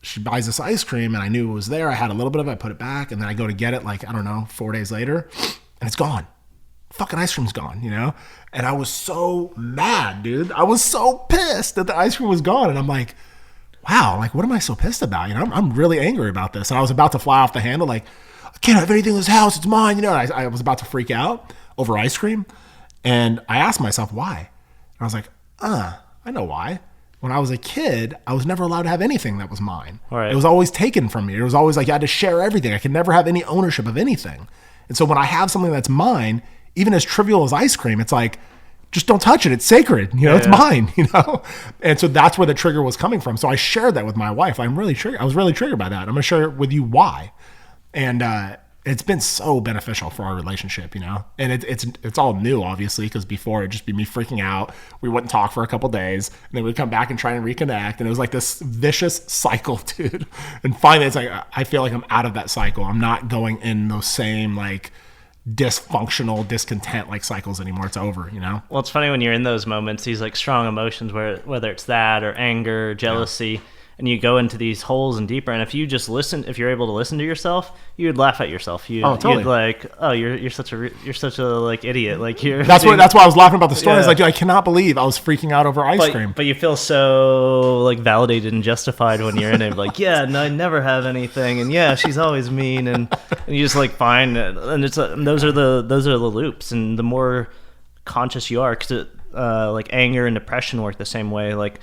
she buys this ice cream and I knew it was there. I had a little bit of it, I put it back, and then I go to get it like, I don't know, 4 days later, and it's gone. Fucking ice cream's gone, And I was so mad, dude. I was so pissed that the ice cream was gone. And I'm like, wow, like what am I so pissed about? I'm really angry about this. And I was about to fly off the handle, like, I can't have anything in this house. It's mine. I was about to freak out over ice cream. And I asked myself why. And I was like, I know why. When I was a kid, I was never allowed to have anything that was mine. Right. It was always taken from me. It was always like you had to share everything. I could never have any ownership of anything. And so when I have something that's mine, even as trivial as ice cream, it's like, just don't touch it. It's sacred. It's mine, And so that's where the trigger was coming from. So I shared that with my wife. I was really triggered by that. I'm going to share with you why. And it's been so beneficial for our relationship, And it's all new, obviously, because before it'd just be me freaking out. We wouldn't talk for a couple days, and then we'd come back and try and reconnect. And it was like this vicious cycle, dude. And finally, it's like I feel like I'm out of that cycle. I'm not going in those same like dysfunctional, discontent like cycles anymore. It's over, Well, it's funny when you're in those moments, these like strong emotions, whether it's that or anger, jealousy, and you go into these holes and deeper. And if you just listen, if you're able to listen to yourself, you would laugh at yourself. Totally. You'd like, oh, you're such a like idiot. Like that's why I was laughing about the story. Yeah. It's like, dude, I cannot believe I was freaking out over ice cream. But you feel so like validated and justified when you're in it. Like, yeah, no, I never have anything, and yeah, she's always mean, and you just like find it. And it's those are the loops, and the more conscious you are, because like anger and depression work the same way. Like,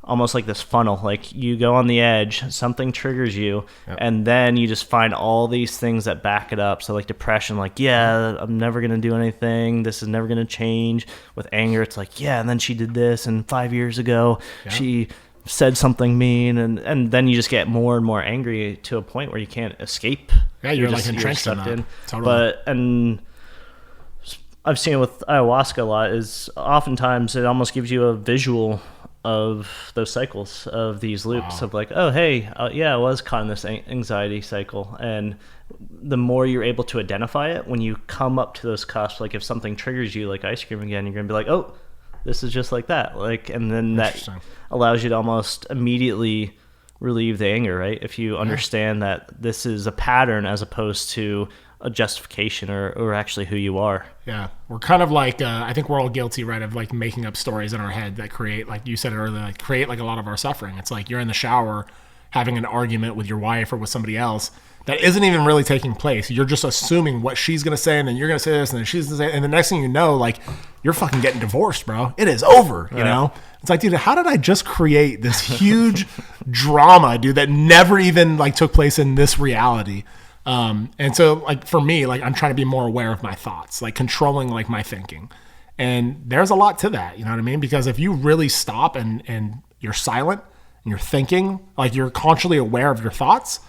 almost like this funnel, like you go on the edge, something triggers you, yep. And then you just find all these things that back it up. So like depression, like, yeah, I'm never going to do anything. This is never going to change. With anger, it's like, yeah, and then she did this, and 5 years ago, she said something mean, and then you just get more and more angry to a point where you can't escape. Yeah, you're like entrenched in that. Totally. And I've seen it with ayahuasca a lot, is oftentimes it almost gives you a visual of those cycles, of these loops. Wow. Of like, oh, hey, I was caught in this anxiety cycle. And the more you're able to identify it, when you come up to those cusps, like if something triggers you, like ice cream again, you're going to be like, oh, this is just like that. Like, and then that allows you to almost immediately relieve the anger, right? If you understand that this is a pattern as opposed to a justification or actually who you are. Yeah. We're kind of like, I think we're all guilty, right, of like making up stories in our head that create, like you said earlier, like create like a lot of our suffering. It's like you're in the shower having an argument with your wife or with somebody else, that isn't even really taking place. You're just assuming what she's going to say, and then you're going to say this, and then she's going to say, and the next thing you know, like, you're fucking getting divorced, bro. It is over, you know? It's like, dude, how did I just create this huge drama, dude, that never even, like, took place in this reality? And so, like, for me, like, I'm trying to be more aware of my thoughts, like, controlling, like, my thinking. And there's a lot to that, you know what I mean? Because if you really stop and you're silent and you're thinking, like, you're consciously aware of your thoughts,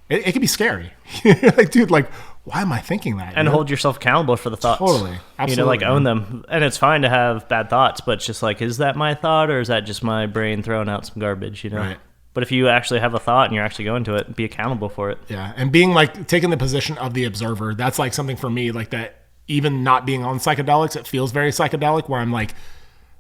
it can be scary. Like, dude, like, why am I thinking that? And hold yourself accountable for the thoughts. Totally. Absolutely. You know, like, own them. And it's fine to have bad thoughts, but it's just like, is that my thought, or is that just my brain throwing out some garbage, you know? Right. But if you actually have a thought and you're actually going to it, be accountable for it. Yeah. And being, like, taking the position of the observer, that's, like, something for me, like, that even not being on psychedelics, it feels very psychedelic, where I'm, like,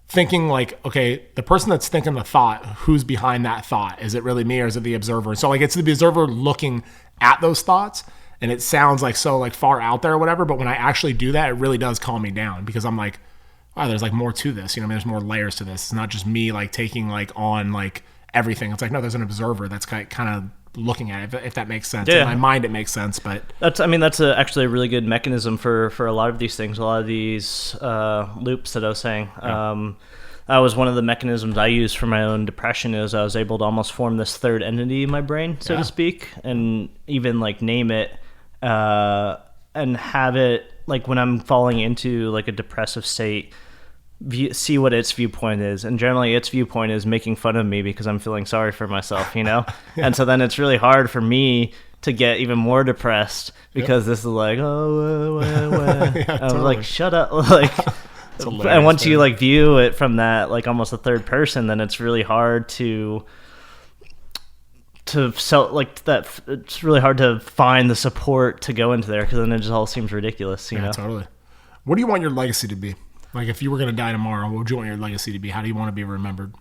thinking, like, okay, the person that's thinking the thought, who's behind that thought? Is it really me, or is it the observer? So, like, it's the observer looking at those thoughts, and it sounds like so, like, far out there or whatever, but when I actually do that, it really does calm me down, because I'm like, wow, there's, like, more to this, you know, I mean, there's more layers to this. It's not just me, like, taking, like, on, like, everything. It's like, no, there's an observer that's kind of looking at it, if that makes sense. Yeah. In my mind, it makes sense, but That's actually a really good mechanism for a lot of these things, a lot of these loops that I was saying. Yeah. That was one of the mechanisms I used for my own depression, is I was able to almost form this third entity in my brain, so to speak, and even, like, name it and have it, like, when I'm falling into, like, a depressive state, see what its viewpoint is. And generally its viewpoint is making fun of me because I'm feeling sorry for myself, you know? Yeah. And so then it's really hard for me to get even more depressed, because this is like, oh, yeah, I was like, shut up. Like, and once you, like, view it from that, like, almost a third person, then it's really hard to sell, like, that. It's really hard to find the support to go into there, because then it just all seems ridiculous, you know? Totally. What do you want your legacy to be? Like, if you were going to die tomorrow, what would you want your legacy to be? How do you want to be remembered?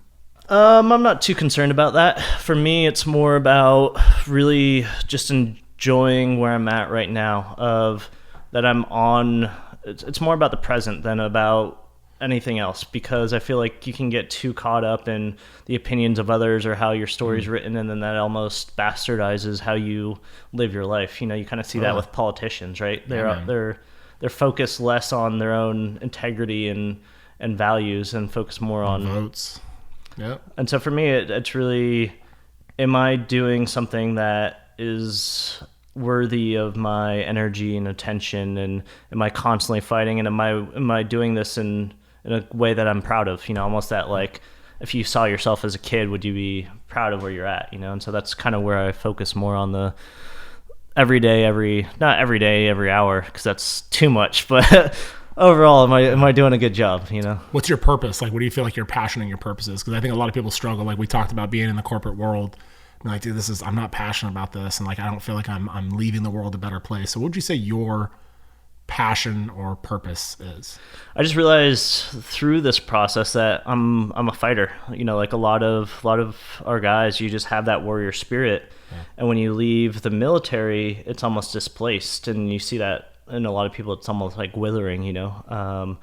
I'm not too concerned about that. For me, it's more about really just enjoying where I'm at right now, of that I'm on. It's more about the present than about anything else, because I feel like you can get too caught up in the opinions of others or how your story's written, and then that almost bastardizes how you live your life. You know, you kind of see that with politicians, right? They're focused less on their own integrity and values, and focus more on votes. Yeah. And so for me, it's really, am I doing something that is worthy of my energy and attention, and am I constantly fighting, and am I doing this in a way that I'm proud of? You know, almost that, like, if you saw yourself as a kid, would you be proud of where you're at? You know, and so that's kind of where I focus more on the not every day, every hour, because that's too much, but overall, am I doing a good job, you know? What's your purpose? Like, what do you feel like your passion and your purpose is? Because I think a lot of people struggle, like we talked about, being in the corporate world, and like, dude, I'm not passionate about this, and like, I don't feel like I'm leaving the world a better place. So what would you say your passion or purpose is? I just realized through this process that I'm a fighter. You know, like a lot of our guys, you just have that warrior spirit. Yeah. And when you leave the military, it's almost displaced, and you see that in a lot of people, it's almost like withering, you know.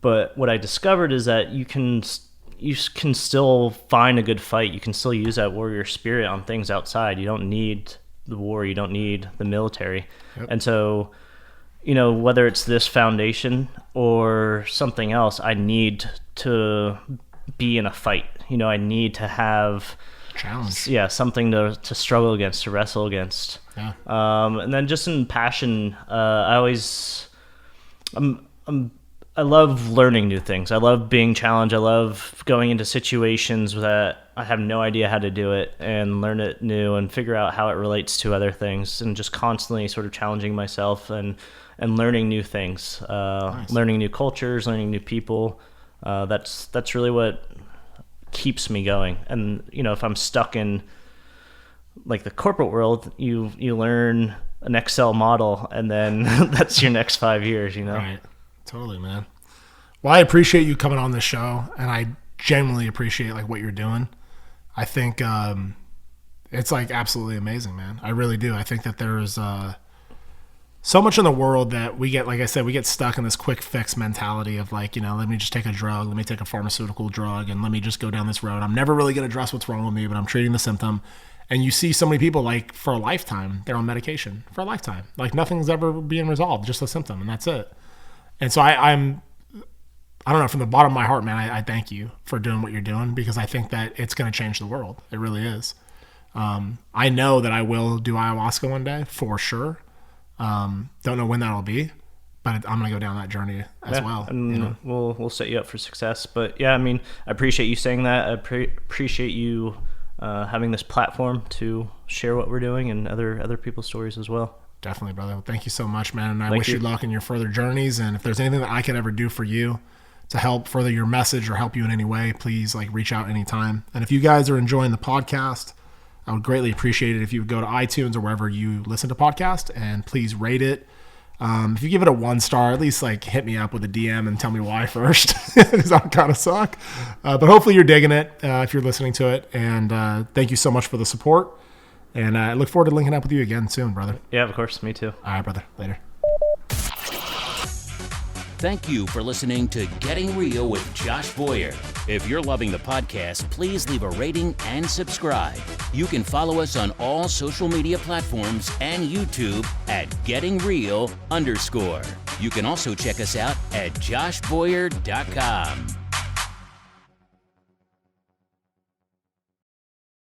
But what I discovered is that you can still find a good fight. You can still use that warrior spirit on things outside. You don't need the war. You don't need the military. Yep. And so, you know, whether it's this foundation or something else, I need to be in a fight. You know, I need to have challenge. Yeah, something to struggle against, to wrestle against. Yeah. And then just in passion, I love learning new things. I love being challenged. I love going into situations that I have no idea how to do it, and learn it new and figure out how it relates to other things, and just constantly sort of challenging myself and learning new things, nice. Learning new cultures, learning new people. That's really what keeps me going. And, you know, if I'm stuck in like the corporate world, you learn an Excel model, and then that's your next 5 years, you know? Right. Totally, man. Well, I appreciate you coming on this show, and I genuinely appreciate like what you're doing. I think it's like absolutely amazing, man. I really do. I think that there's so much in the world that we get, like I said, we get stuck in this quick fix mentality of like, you know, let me just take a drug, let me take a pharmaceutical drug, and let me just go down this road. I'm never really going to address what's wrong with me, but I'm treating the symptom. And you see so many people, like, for a lifetime, they're on medication for a lifetime. Like, nothing's ever being resolved, just a symptom, and that's it. And so I don't know, from the bottom of my heart, man, I thank you for doing what you're doing, because I think that it's going to change the world. It really is. I know that I will do ayahuasca one day, for sure. Don't know when that'll be, but I'm going to go down that journey as well. And we'll set you up for success. But yeah, I mean, I appreciate you saying that. I appreciate you having this platform to share what we're doing and other people's stories as well. Definitely, brother. Well, thank you so much, man. And I wish you luck in your further journeys. And if there's anything that I could ever do for you to help further your message or help you in any way, please, like, reach out anytime. And if you guys are enjoying the podcast, I would greatly appreciate it if you would go to iTunes or wherever you listen to podcasts and please rate it. If you give it a 1 star, at least, like, hit me up with a DM and tell me why first, because I kind of suck. But hopefully you're digging it if you're listening to it. And thank you so much for the support. And I look forward to linking up with you again soon, brother. Yeah, of course. Me too. All right, brother. Later. Thank you for listening to Getting Real with Josh Boyer. If you're loving the podcast, please leave a rating and subscribe. You can follow us on all social media platforms and YouTube at gettingreal_. You can also check us out at joshboyer.com.